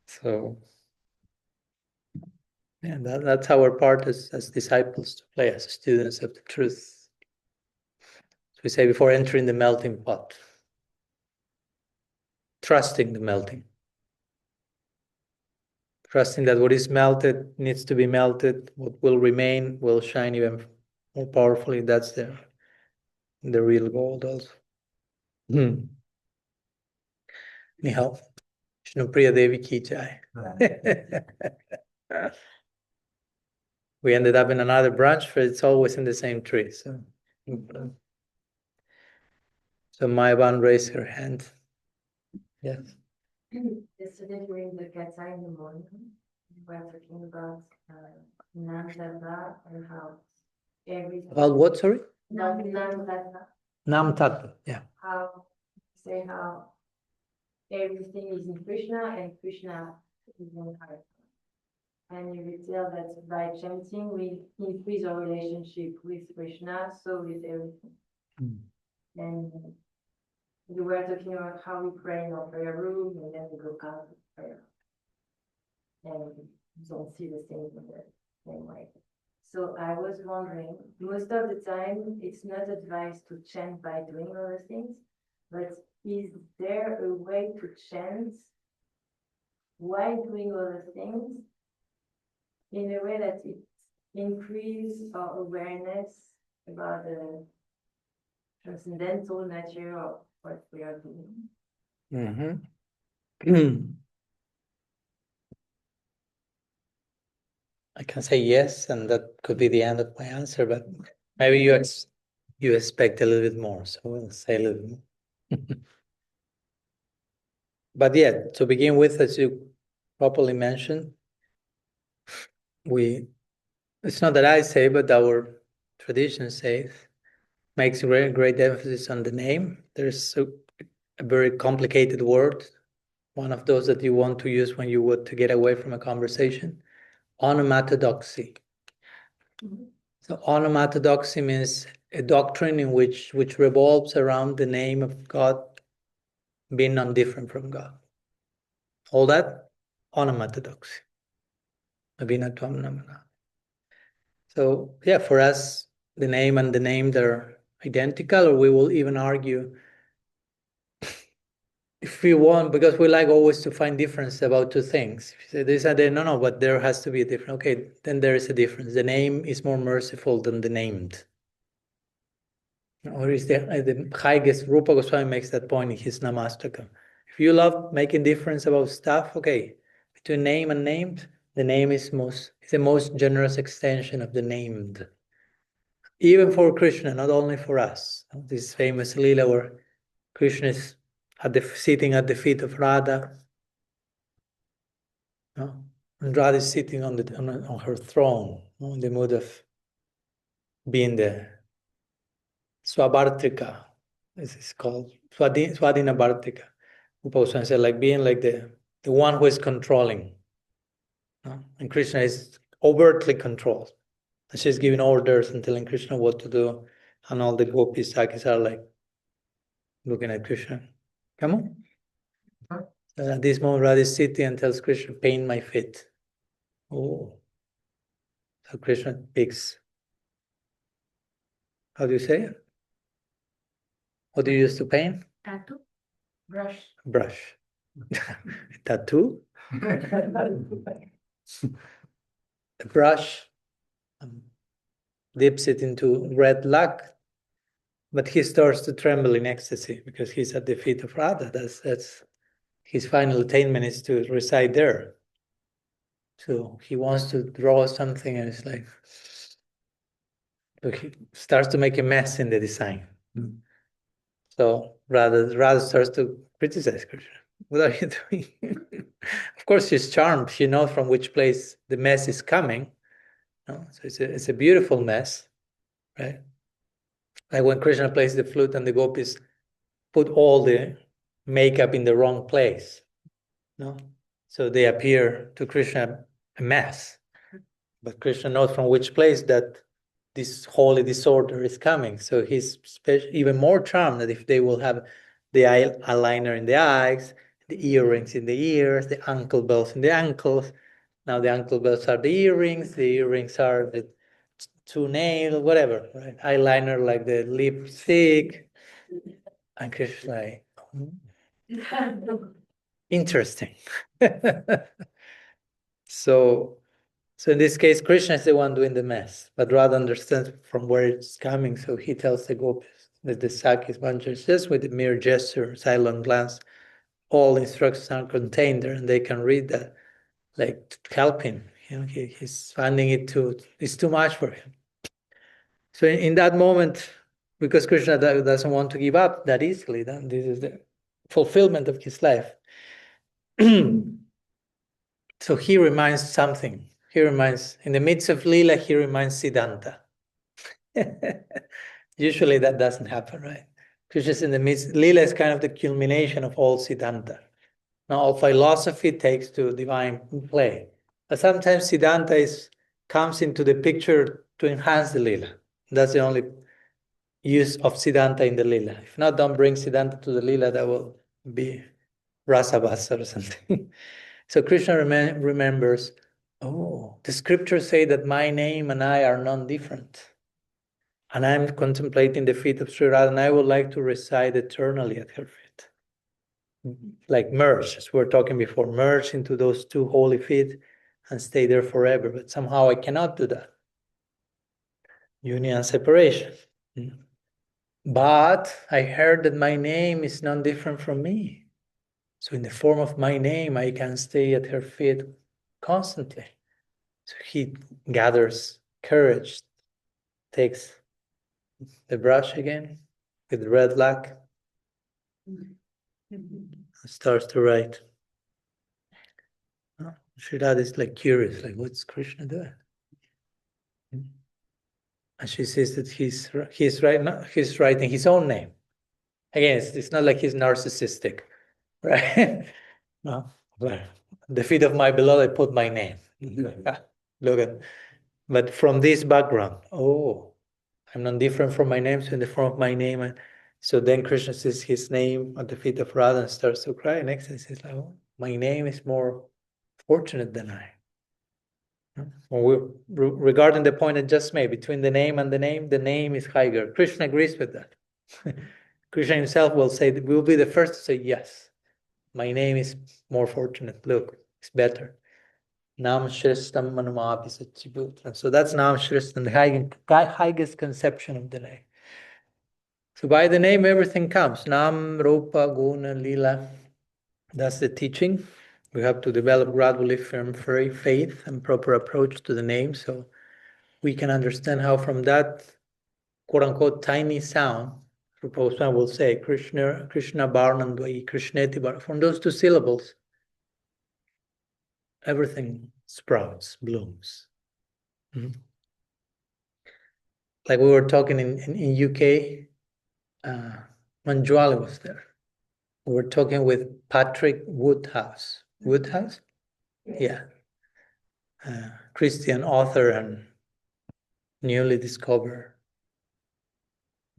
So, yeah, that's our part as disciples to play, as students of the truth. As we say before entering the melting pot, trusting the melting. Trusting that what is melted needs to be melted, what will remain will shine even more powerfully. That's the real gold also. Nihal. Shnupriya Devi ki jai. We ended up in another branch, but it's always in the same tree. So Maivan raised her hand. Yes. Yesterday during the Katha in the morning, we were talking about Namtata and how everything. About what, sorry? Namtata. Namtata, yeah. How everything is in Krishna and Krishna is in heart. And you will tell that by chanting, we increase our relationship with Krishna, so with everything. And you were talking about how we pray in our prayer room, and then we go out to prayer. And you don't see the things in the same way. So I was wondering, most of the time, it's not advised to chant by doing other things, but is there a way to chant while doing other things in a way that it increases our awareness about the transcendental nature of what we are doing? I can say yes, and that could be the end of my answer, but maybe you expect a little bit more, so we'll say a little bit more. But yeah, to begin with, as you properly mentioned, it's not that I say, but our tradition says, makes great emphasis on the name. There's a very complicated word, one of those that you want to use when you want to get away from a conversation, onomatodoxy. So onomatodoxy means a doctrine in which revolves around the name of God being non-different from God. All that, onomatodoxy. So yeah, for us, the name and the named are identical, or we will even argue if we want, because we like always to find difference about two things. If you say this and then, no, but there has to be a difference. Okay, then there is a difference. The name is more merciful than the named. Or is the highest, Rupa Goswami makes that point in his Namastakam. If you love making difference about stuff, okay, between name and named, the name is the most generous extension of the named. Even for Krishna, not only for us. This famous Leela where Krishna is sitting at the feet of Radha. And Radha is sitting on her throne, in the mood of being the Swabartika. This is called Swadhina Bhartika. Upasana said, like being like the one who is controlling. And Krishna is overtly controlled. And she's giving orders and telling Krishna what to do. And all the gopis, sakis are like looking at Krishna. Come on. So at this moment, Radha is sitting and tells Krishna, paint my feet. Oh. So Krishna picks. How do you say it? What do you use to paint? Tattoo? Brush. Brush. Tattoo? The brush dips it into red lac, but he starts to tremble in ecstasy because he's at the feet of Radha. That's his final attainment, is to reside there. So he wants to draw something, and it's like, so he starts to make a mess in the design. So Radha starts to criticize Krishna. What are you doing? Of course, she's charmed. She knows from which place the mess is coming. No? So it's a beautiful mess, right? Like when Krishna plays the flute and the gopis put all the makeup in the wrong place. No? So they appear to Krishna a mess. But Krishna knows from which place that this holy disorder is coming. So he's even more charmed that if they will have the eyeliner in the eyes, the earrings in the ears, the ankle bells in the ankles. Now the ankle bells are the earrings are the two nails, whatever, right? Eyeliner like the lipstick. And Krishna like, interesting. So in this case, Krishna is the one doing the mess, but Radha understands from where it's coming. So he tells the gopis that the Sakis Manjars, just with a mere gesture, silent glance, all instructions are contained there, and they can read that, like, help him. You know, he's finding it's too much for him. So in that moment, because Krishna doesn't want to give up that easily, then this is the fulfillment of his life. So he reminds something. He reminds, in the midst of Leela, he reminds Siddhanta. Usually that doesn't happen, right? Krishna's in the midst. Leela is kind of the culmination of all Siddhanta. Now, all philosophy takes to divine play. But sometimes Siddhanta comes into the picture to enhance the Leela. That's the only use of Siddhanta in the Leela. If not, don't bring Siddhanta to the Leela, that will be Rasabhasa or something. So Krishna remembers, oh, the scriptures say that my name and I are non-different. And I'm contemplating the feet of Sri Radha, and I would like to reside eternally at her feet. Like merge, as we were talking before, merge into those two holy feet and stay there forever. But somehow I cannot do that. Union and separation. But I heard that my name is not different from me. So in the form of my name, I can stay at her feet constantly. So he gathers courage, takes the brush again with the red lac, starts to write. Sri Radha is like curious, like, what's Krishna doing? And she says that he's writing his own name. Again, it's not like he's narcissistic, right? No, the feet of my beloved, I put my name. Look at, but from this background, oh, I'm not different from my name, so in the form of my name. And so then Krishna says his name at the feet of Radha and starts to cry. Next, he says, like, oh, my name is more fortunate than I. Regarding the point I just made, between the name and the name is higher. Krishna agrees with that. Krishna himself will be the first to say, yes, my name is more fortunate. Look, it's better. Nam Shristam Manumapi Satchiputra. So that's Nam Shristam, the highest conception of the name. So by the name, everything comes. Nam, Rupa, Guna, Lila. That's the teaching. We have to develop gradually firm faith and proper approach to the name, so we can understand how from that quote-unquote tiny sound, Rupa will say, Krishna Varnandvai, Krishneti Varnandvai, from those two syllables, everything sprouts, blooms. Mm-hmm. Like we were talking in UK, Manjuali was there. We were talking with Patrick Woodhouse. Woodhouse? Yeah. Christian author and newly discovered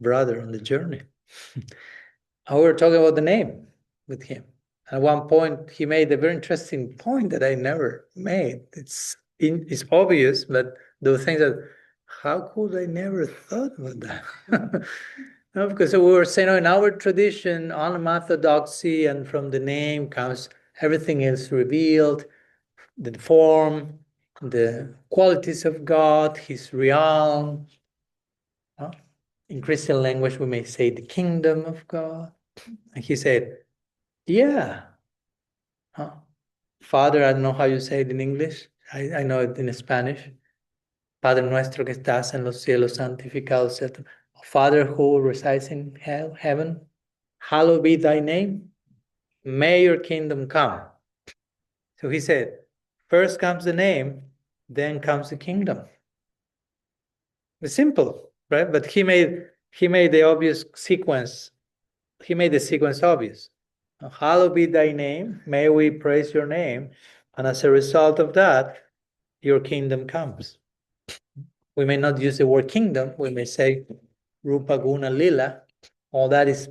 brother on the journey. We were talking about the name with him. At one point, he made a very interesting point that I never made. It's obvious, but those things that, how could I never thought about that? No, because we were saying, in our tradition, unorthodoxy, and from the name comes everything else revealed, the form, the qualities of God, His realm. In Christian language, we may say the kingdom of God. And he said, yeah. Father, I don't know how you say it in English. I know it in Spanish. Padre nuestro que estás en los cielos, santificado sea tu. Father who resides in heaven, hallowed be thy name. May your kingdom come. So he said, first comes the name, then comes the kingdom. It's simple, right? But he made the obvious sequence. He made the sequence obvious. Hallowed be thy name. May we praise your name. And as a result of that, your kingdom comes. We may not use the word kingdom. We may say Rupa Guna Lila. All that is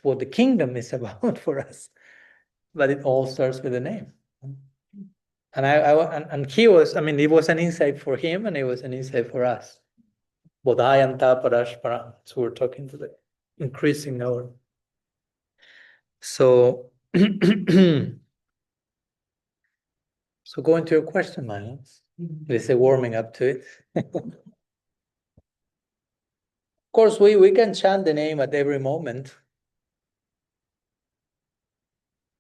what the kingdom is about for us. But it all starts with the name. And he was, it was an insight for him, and it was an insight for us. Bodhayanta Parashparam. So we're talking to the increasing our. So, so going to your question, Miles. Let's say warming up to it. Of course, we can chant the name at every moment.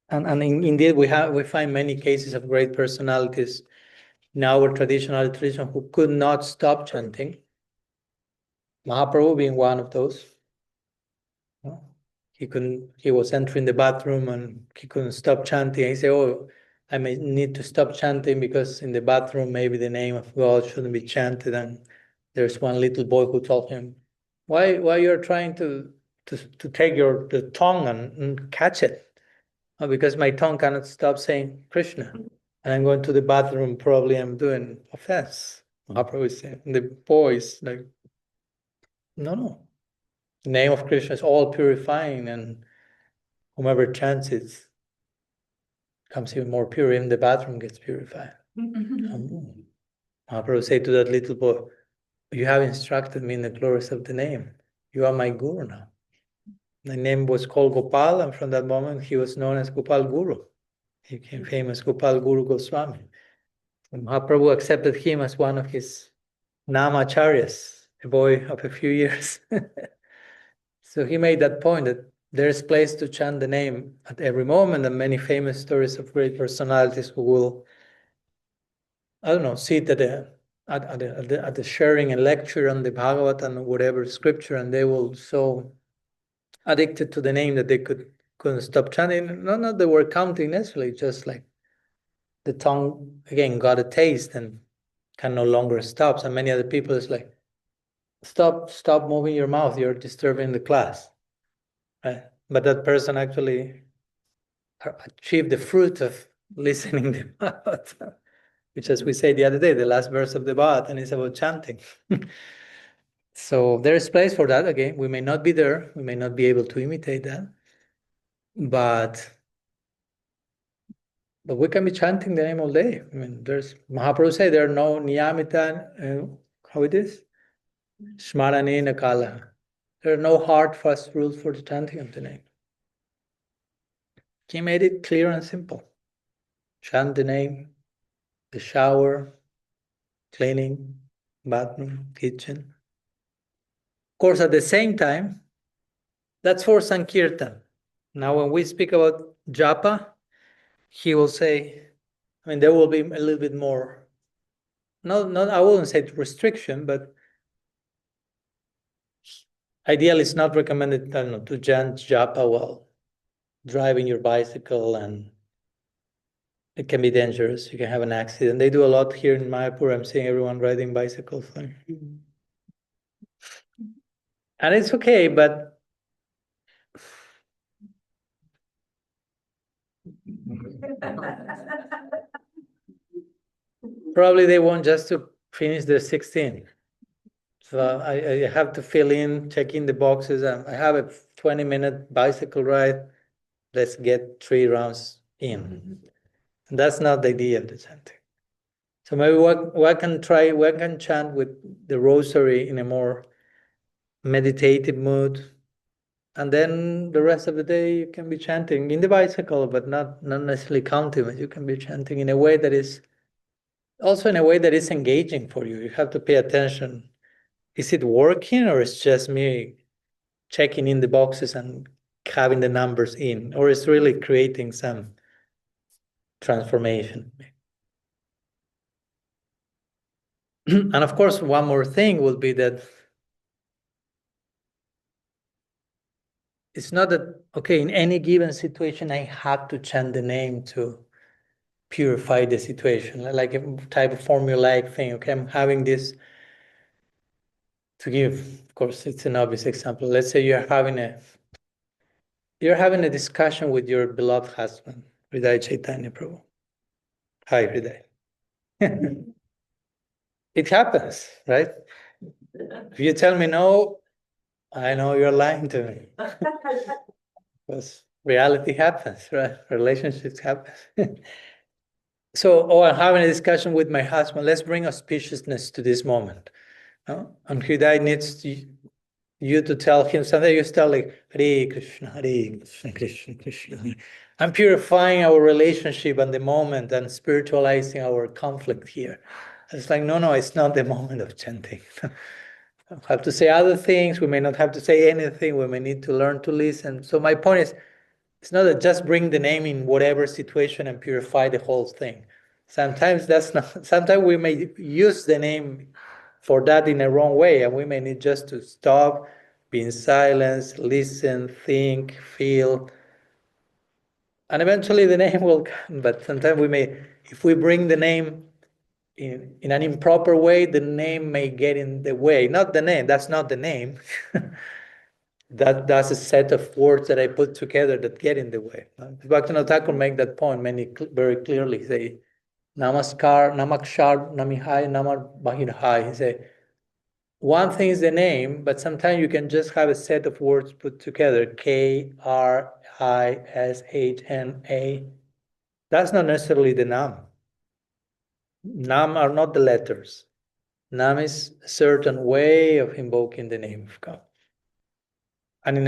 And indeed, we find many cases of great personalities in our tradition who could not stop chanting. Mahaprabhu being one of those. He was entering the bathroom and he couldn't stop chanting. He said, oh, I may need to stop chanting because in the bathroom maybe the name of God shouldn't be chanted. And there's one little boy who told him, why you're trying to take the tongue and catch it? Oh, because my tongue cannot stop saying Krishna. And I'm going to the bathroom, probably I'm doing offense. Mahaprabhu is saying, the boy is like, no. The name of Krishna is all purifying, and whomever chants it becomes even more pure. Even the bathroom gets purified. Mahaprabhu said to that little boy, you have instructed me in the glories of the name. You are my guru now. The name was called Gopal, and from that moment he was known as Gopal Guru. He became famous Gopal Guru Goswami. And Mahaprabhu accepted him as one of his Namacharyas, a boy of a few years. So he made that point that there's place to chant the name at every moment, and many famous stories of great personalities who will, sit at the sharing a lecture on the Bhagavatam or whatever scripture, and they will so addicted to the name that they couldn't stop chanting. Not they were counting necessarily, just like the tongue again got a taste and can no longer stop. And many other people is like, stop moving your mouth, you're disturbing the class. Right? But that person actually achieved the fruit of listening the Bhagavatam, which, as we said the other day, the last verse of the Bhagavatam is about chanting. So there is place for that. Again, we may not be there, we may not be able to imitate that, but we can be chanting the name all day. There's Mahaprabhu said there are no niyamita, how it is? Smaranena kala. There are no hard, fast rules for the chanting of the name. He made it clear and simple. Chant the name, the shower, cleaning, bathroom, kitchen. Of course, at the same time, that's for Sankirtan. Now, when we speak about japa, he will say, there will be a little bit more, not I wouldn't say restriction, but ideally it's not recommended, to chant japa while driving your bicycle, and it can be dangerous. You can have an accident. They do a lot here in Mayapur. I'm seeing everyone riding bicycles. And it's okay, but probably they want just to finish their 16. So I have to fill in, check in the boxes. I have a 20-minute bicycle ride. let's get 3 rounds in. And that's not the idea of the chanting. So maybe we can chant with the rosary in a more meditative mood, and then the rest of the day you can be chanting in the bicycle, but not necessarily counting, but you can be chanting in a way that is also in a way that is engaging for you. You have to pay attention. Is it working, or is just me checking in the boxes and having the numbers in, or is really creating some transformation? And of course, one more thing will be that it's not that, okay, in any given situation, I have to chant the name to purify the situation, like a type of formulaic thing. Okay, I'm having this, to give, of course, it's an obvious example. Let's say you're having a discussion with your beloved husband, Hridaya Chaitanya Prabhu. Hi, Hridaya. It happens, right? If you tell me no, I know you're lying to me. Because reality happens, right? Relationships happen. So, I'm having a discussion with my husband. Let's bring auspiciousness to this moment. And Hridaya needs you to tell him something. You start like, Hare Krishna, Krishna Krishna. I'm purifying our relationship and the moment and spiritualizing our conflict here. It's like, no, it's not the moment of chanting. We have to say other things. We may not have to say anything. We may need to learn to listen. So my point is, it's not that just bring the name in whatever situation and purify the whole thing. Sometimes that's not. Sometimes we may use the name for that in a wrong way, and we may need just to stop, be in silence, listen, think, feel, and eventually the name will come. But sometimes we may, if we bring the name in an improper way, the name may get in the way. Not the name, that's not the name. That's a set of words that I put together that get in the way. Bhaktivinoda Thakur make that point very clearly. Say, Namaskar, Namakshar, Namihai, Namar Bahirhai. He say, one thing is the name, but sometimes you can just have a set of words put together. Krishna. That's not necessarily the Nam. Nam are not the letters. Nam is a certain way of invoking the name of God. And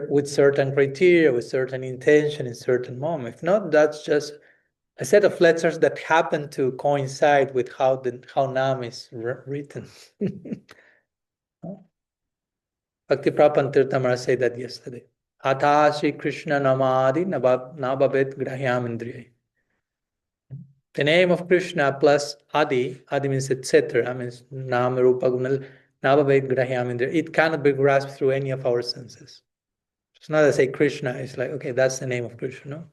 with certain criteria, with certain intention, in certain moment. If not, that's just a set of letters that happen to coincide with how Nam is written. Bhakti Prabhupada Tirtha Maharaj said that yesterday. Atha Shri Krishna Namadi Nababet Grahyam Indriya. The name of Krishna plus Adi means etc., means Nam Rupa Guna, Nababet Grahyam Indriya. It cannot be grasped through any of our senses. It's not that I say Krishna, it's like, okay, that's the name of Krishna. No?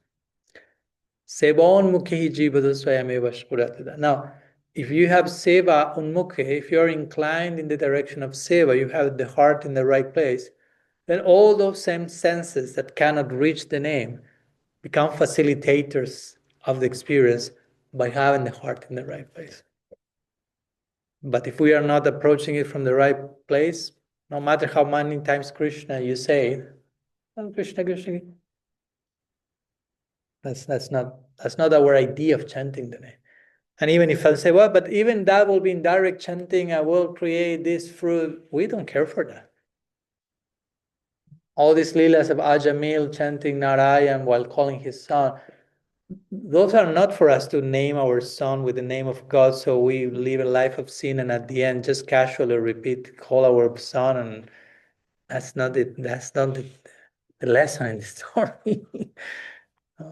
Seva unmukhi jivada swayameva spuratida. Now, if you have seva unmukhi, if you're inclined in the direction of seva, you have the heart in the right place, then all those same senses that cannot reach the name become facilitators of the experience by having the heart in the right place. But if we are not approaching it from the right place, no matter how many times Krishna you say, oh, Krishna, Krishna, that's not our idea of chanting the name. And even if I say, well, but even that will be indirect chanting, I will create this fruit. We don't care for that. All these leelas of Ajamil chanting Narayan while calling his son, those are not for us to name our son with the name of God, so we live a life of sin and at the end just casually call our son, and that's not it. That's not the lesson in the story.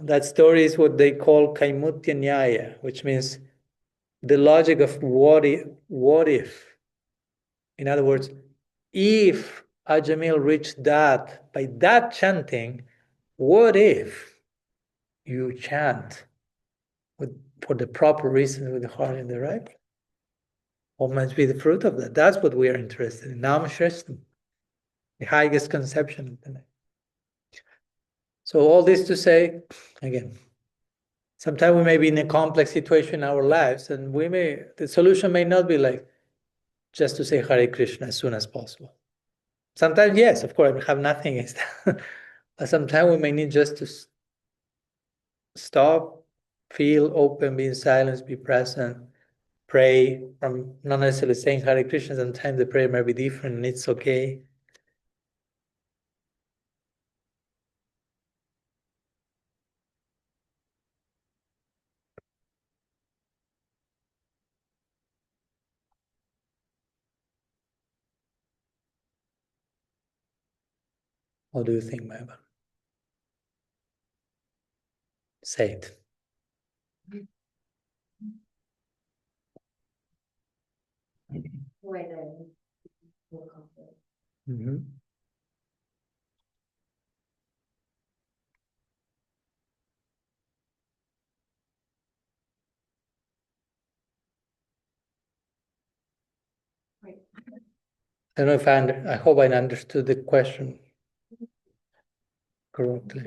That story is what they call Kaimutya Nyaya, which means the logic of what if. In other words, if Ajamil reached that by that chanting, what if you chant for the proper reason with the heart in the right? What must be the fruit of that? That's what we are interested in. Namashrestam, the highest conception of the name. So all this to say, again, sometimes we may be in a complex situation in our lives, and the solution may not be like just to say Hare Krishna as soon as possible. Sometimes, yes, of course, we have nothing against that. But sometimes we may need just to stop, feel, open, be in silence, be present, pray, from not necessarily saying Hare Krishna. Sometimes the prayer may be different and it's okay. What do you think, Mayban? Say it. Wait, Mm-hmm. I don't know if I hope I understood the question correctly.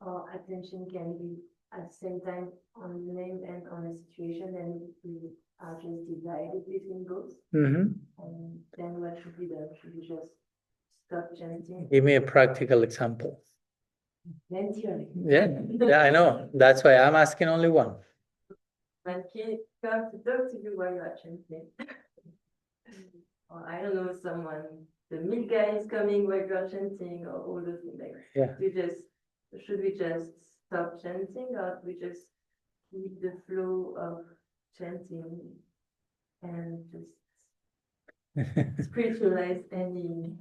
Our attention can be at the same time on the name and on a situation, and we are just divided between both. Mm-hmm. And then what should be done? Should we just stop chanting? Give me a practical example. Plenty. Yeah, I know. That's why I'm asking only one. When kids come to talk to you while you are chanting. Or I don't know, the milk guy is coming while you are chanting, or all those things like that. Yeah. Should we just stop chanting, or we just keep the flow of chanting and just spiritualize any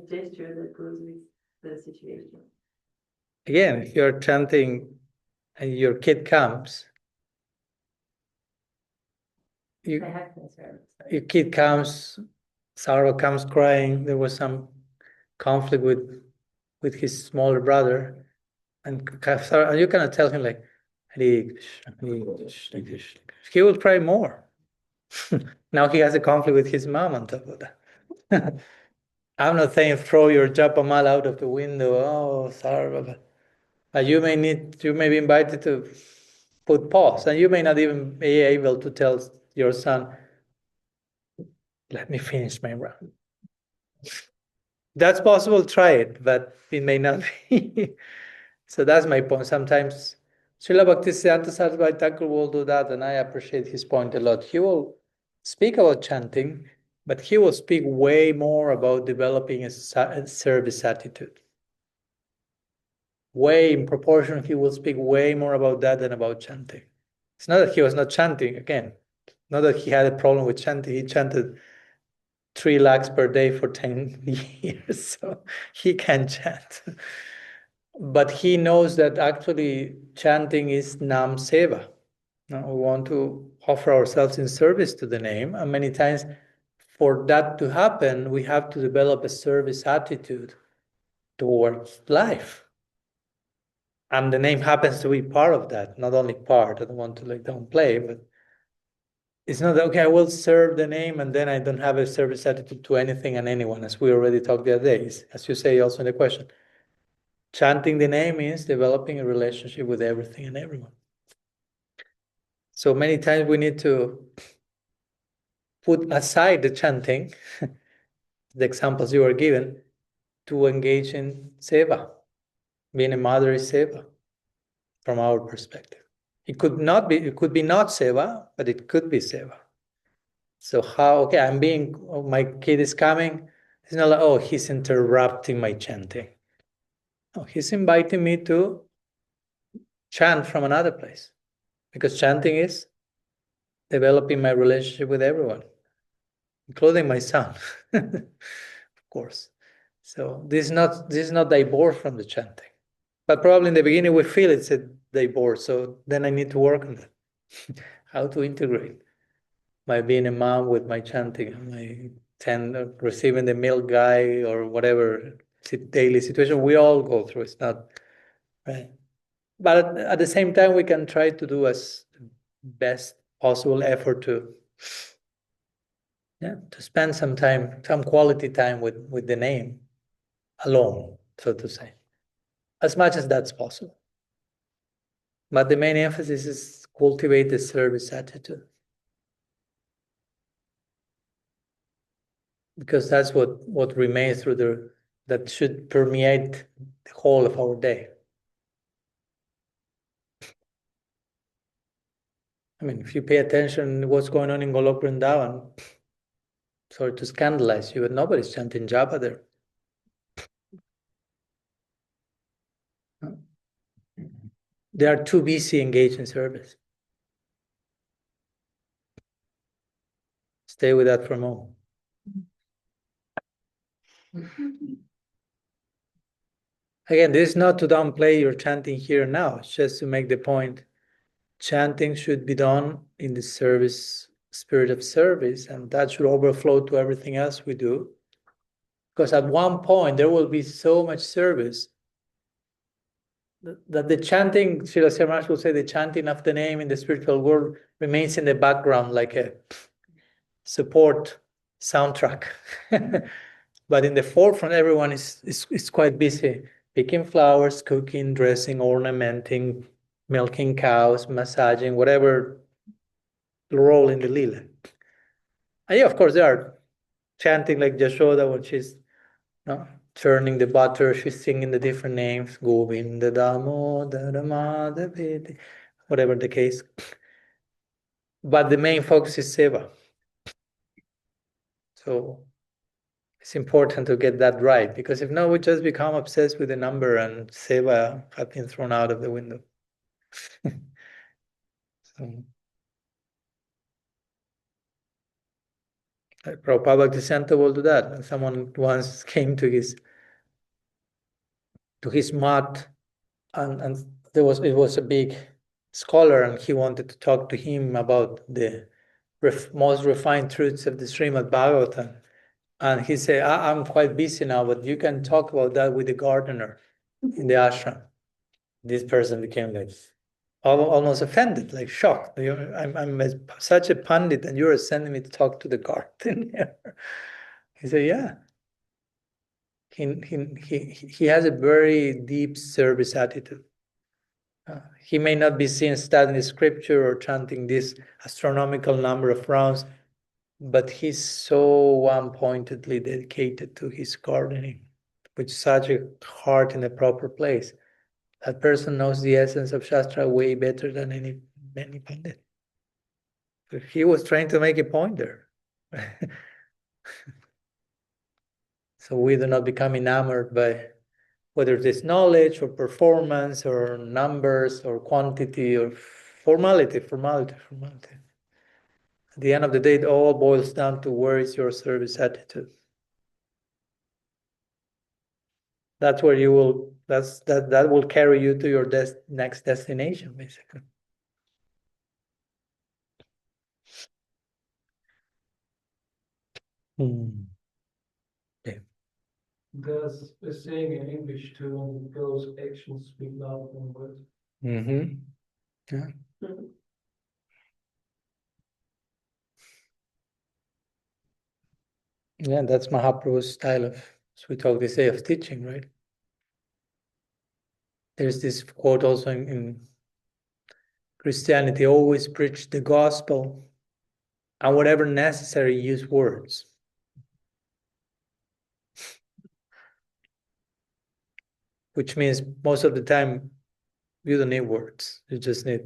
gesture that goes with the situation? Again, if you're chanting and your kid comes, your kid comes, Sarva comes crying, there was some conflict with his smaller brother, and you cannot tell him like, Hare Krishna, Hare Krishna, Hare Krishna. He will cry more. Now he has a conflict with his mom on top of that. I'm not saying throw your japamala out of the window, oh, Sarva, but you may be invited to put pause, and you may not even be able to tell your son, let me finish my round. That's possible, try it, but it may not be. So that's my point. Sometimes Srila Bhaktisiddhanta Saraswati Thakur will do that, and I appreciate his point a lot. He will speak about chanting, but he will speak way more about developing a service attitude. Way in proportion, he will speak way more about that than about chanting. It's not that he was not chanting, again, not that he had a problem with chanting. He chanted 3 lakhs per day for 10 years, so he can chant. But he knows that actually chanting is nam seva. Now, we want to offer ourselves in service to the name, and many times for that to happen, we have to develop a service attitude towards life. And the name happens to be part of that, not only part. I don't want to downplay, but it's not that, okay, I will serve the name and then I don't have a service attitude to anything and anyone, as we already talked the other day, as you say also in the question. Chanting the name means developing a relationship with everything and everyone. So many times we need to put aside the chanting, the examples you were given, to engage in seva. Being a mother is seva, from our perspective. It could be not seva, but it could be seva. So my kid is coming, it's not like, oh, he's interrupting my chanting. No, he's inviting me to chant from another place. Because chanting is developing my relationship with everyone, including my son, of course. So this is not divorced from the chanting. But probably in the beginning we feel it's a divorce, so then I need to work on that. How to integrate my being a mom with my chanting, my receiving the milk guy or whatever daily situation we all go through. It's not right. But at the same time, we can try to do as best possible effort to spend some quality time with the name alone, so to say, as much as that's possible. But the main emphasis is cultivate the service attitude, because that's what remains through that should permeate the whole of our day. I mean, if you pay attention to what's going on in Golok Vrindavan, sorry to scandalize you, but nobody's chanting japa there. They are too busy engaged in service. Stay with that for a moment. Again, this is not to downplay your chanting here and now. It's just to make the point. Chanting should be done in the service, spirit of service, and that should overflow to everything else we do. Because at one point, there will be so much service that the chanting, Srila Srimaharaj will say, the chanting of the name in the spiritual world remains in the background like a support soundtrack. But in the forefront, everyone is quite busy picking flowers, cooking, dressing, ornamenting, milking cows, massaging, whatever role in the lila. And yeah, of course, they are chanting like Jashoda when she's churning the butter, she's singing the different names, Govinda Damodara Madhaveti, whatever the case. But the main focus is seva. So it's important to get that right, because if not, we just become obsessed with the number and seva has been thrown out of the window. So, Prabhupada Bhaktisiddhanta will do that. Someone once came to his mat, and it was a big scholar, and he wanted to talk to him about the most refined truths of the Srimad Bhagavatam. And he said, I'm quite busy now, but you can talk about that with the gardener in the ashram. This person became like almost offended, like shocked. I'm such a pandit, and you're sending me to talk to the gardener. He said, yeah. He has a very deep service attitude. He may not be seen studying scripture or chanting this astronomical number of rounds, but he's so one-pointedly dedicated to his gardening, with such a heart in the proper place. That person knows the essence of Shastra way better than any pandit. So he was trying to make a point there. So we do not become enamored by whether it is knowledge or performance or numbers or quantity or formality. At the end of the day, it all boils down to where is your service attitude. That's where you will. That will carry you to your next destination, basically. Okay. There's a saying in English too, and it goes, actions speak louder than words. Yeah. Yeah, that's Mahaprabhu's style of, as we talk this day, of teaching, right? There's this quote also in Christianity, always preach the gospel, and whatever necessary, use words. Which means most of the time, you don't need words. You just need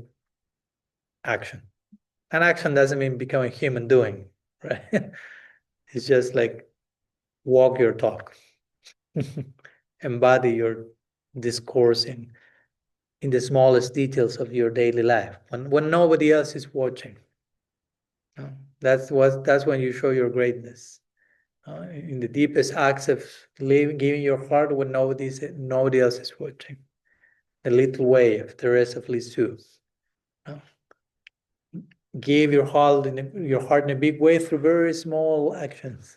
action. And action doesn't mean becoming human doing, right? It's just like walk your talk. Embody your discourse in the smallest details of your daily life. When nobody else is watching. That's when you show your greatness. In the deepest acts of giving your heart when nobody else is watching. The little way of Teresa of Lisieux. Give your heart in a big way through very small actions.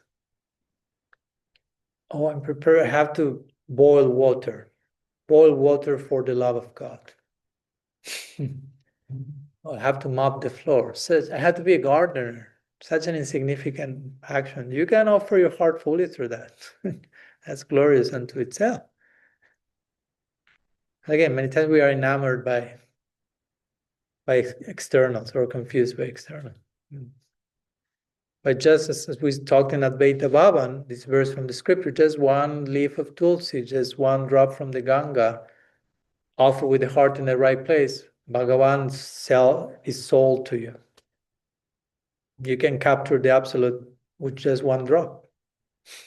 Oh, I'm prepared. I have to boil water. Boil water for the love of God. Oh, I have to mop the floor. I have to be a gardener. Such an insignificant action. You can offer your heart fully through that. That's glorious unto itself. Again, many times we are enamored by externals or confused by externals. But just as we talked in Advaita Bhavan, this verse from the scripture, just one leaf of tulsi, just one drop from the Ganga, offer with the heart in the right place, Bhagavan's self is sold to you. You can capture the absolute with just one drop,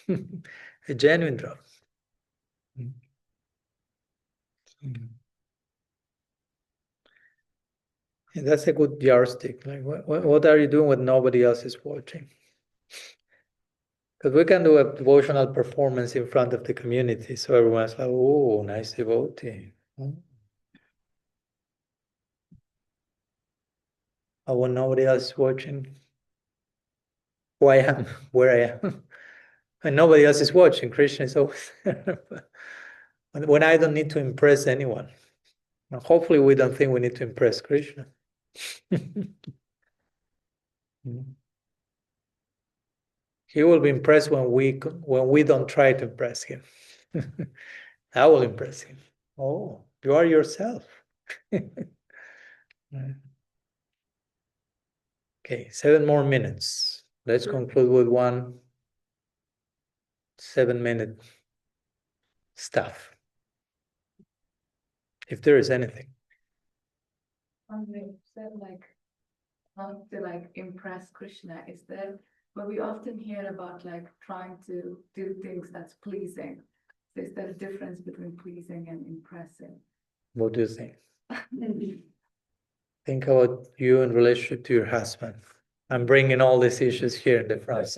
a genuine drop. And that's a good yardstick. Like, what are you doing when nobody else is watching? Because we can do a devotional performance in front of the community, so everyone's like, "Oh, nice devotee." But when nobody else is watching, who I am, where I am, and nobody else is watching, Krishna is always there. When I don't need to impress anyone. Now, hopefully we don't think we need to impress Krishna. He will be impressed when we don't try to impress him. I will impress him. Oh, you are yourself. Okay, 7 more minutes. Let's conclude with one 7-minute stuff. If there is anything. You said not to impress Krishna. Is there, but we often hear about trying to do things that's pleasing. So is there a difference between pleasing and impressing? What do you think? Think about you in relationship to your husband. I'm bringing all these issues here in the front.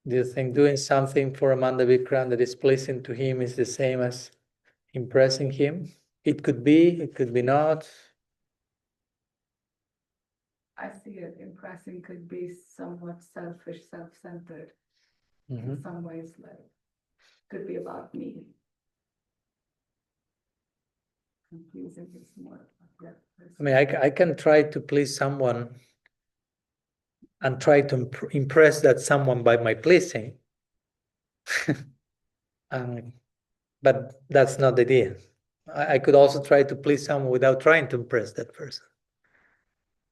Do you think doing something for Amanda Vikram that is pleasing to him is the same as impressing him? It could be not. I see it. Impressing could be somewhat selfish, self-centered. In some ways, could be about me. And pleasing is more about that person. I mean, I can try to please someone and try to impress that someone by my pleasing. But that's not the idea. I could also try to please someone without trying to impress that person.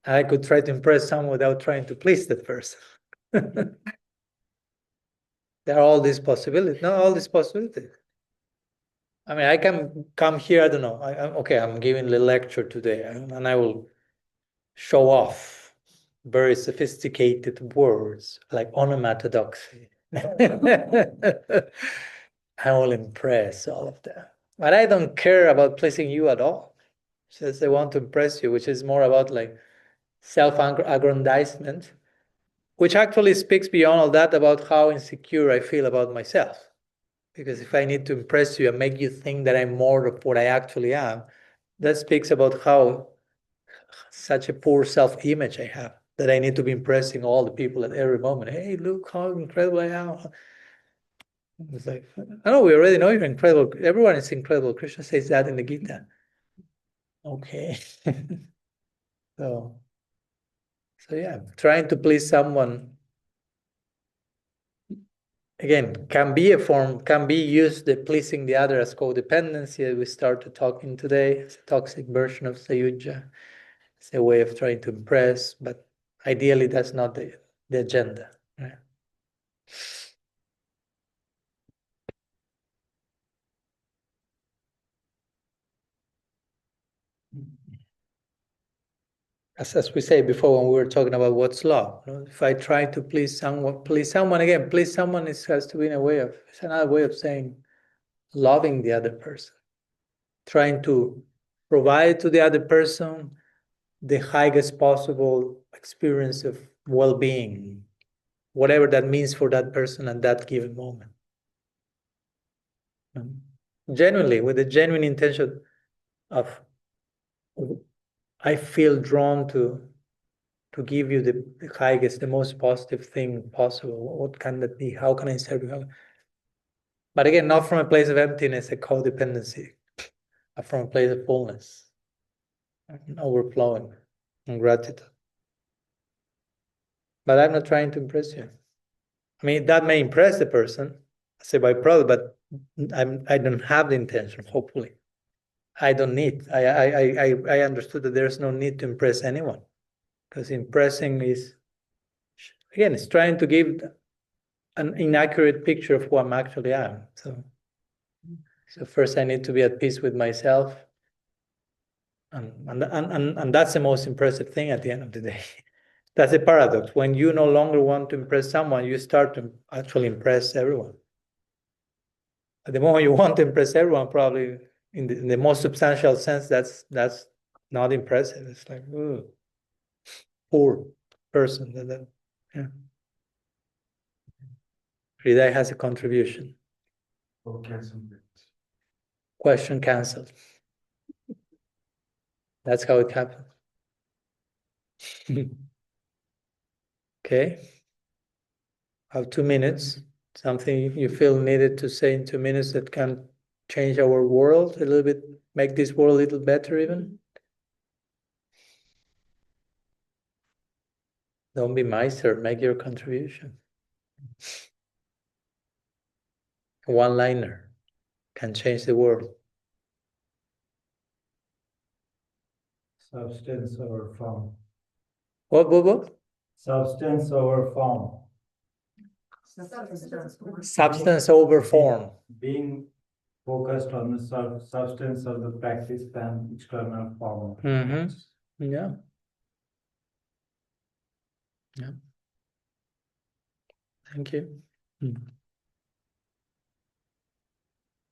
I could try to impress someone without trying to please that person. There are all these possibilities. No, all these possibilities. I mean, I can come here, I don't know. I'm giving a lecture today, and I will show off very sophisticated words like onomatodoxy. I will impress all of them. But I don't care about pleasing you at all. Just I want to impress you, which is more about self-aggrandizement, which actually speaks beyond all that about how insecure I feel about myself. Because if I need to impress you and make you think that I'm more of what I actually am, that speaks about how such a poor self-image I have, that I need to be impressing all the people at every moment. Hey, look how incredible I am. It's like, I know, we already know you're incredible. Everyone is incredible. Krishna says that in the Gita. Okay. So yeah, trying to please someone, again, can be used, the pleasing the other as codependency, as we started talking today. It's a toxic version of Sayuja. It's a way of trying to impress, but ideally that's not the agenda. Right? As we say before when we were talking about what's love, if I try to please someone again, please someone has to be it's another way of saying loving the other person, trying to provide to the other person the highest possible experience of well-being, whatever that means for that person at that given moment. Genuinely, with the genuine intention of, I feel drawn to give you the highest, the most positive thing possible. What can that be? How can I serve you? But again, not from a place of emptiness, a codependency, but from a place of fullness, and overflowing, and gratitude. But I'm not trying to impress you. I mean, that may impress the person, as a byproduct, but I don't have the intention, hopefully. I don't need. I understood that there's no need to impress anyone. because impressing is, again, it's trying to give an inaccurate picture of who I'm actually am. So first I need to be at peace with myself, and that's the most impressive thing at the end of the day. That's a paradox. When you no longer want to impress someone, you start to actually impress everyone. At the moment you want to impress everyone, probably in the most substantial sense, that's not impressive. It's like, ooh, poor person. Yeah. Hridaya has a contribution. Question cancelled. That's how it happened. Okay. I have 2 minutes. Something you feel needed to say in 2 minutes that can change our world a little bit, make this world a little better even? Don't be Meister, make your contribution. A one-liner can change the world. Substance over form. What? Substance over form. Substance over form. Being focused on the substance of the practice than external form. Mm-hmm. Yeah. Thank you.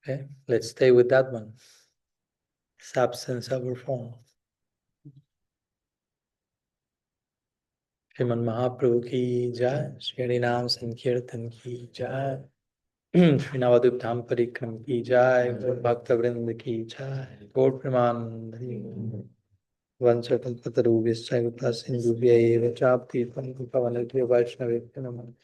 Okay, let's stay with that one. Substance over form. Sriman Mahaprabhu ki jai, Shri Harinam Sankirtan ki jai, Shri Navadvip Parikram ki jai, Gaur Bhakta Vrinda ki jai, Gaur Premanandi, Vanchakalpatarubhyascha Sindhubhya Eva Chapti Pavanagya Vaishnavibhya Namah.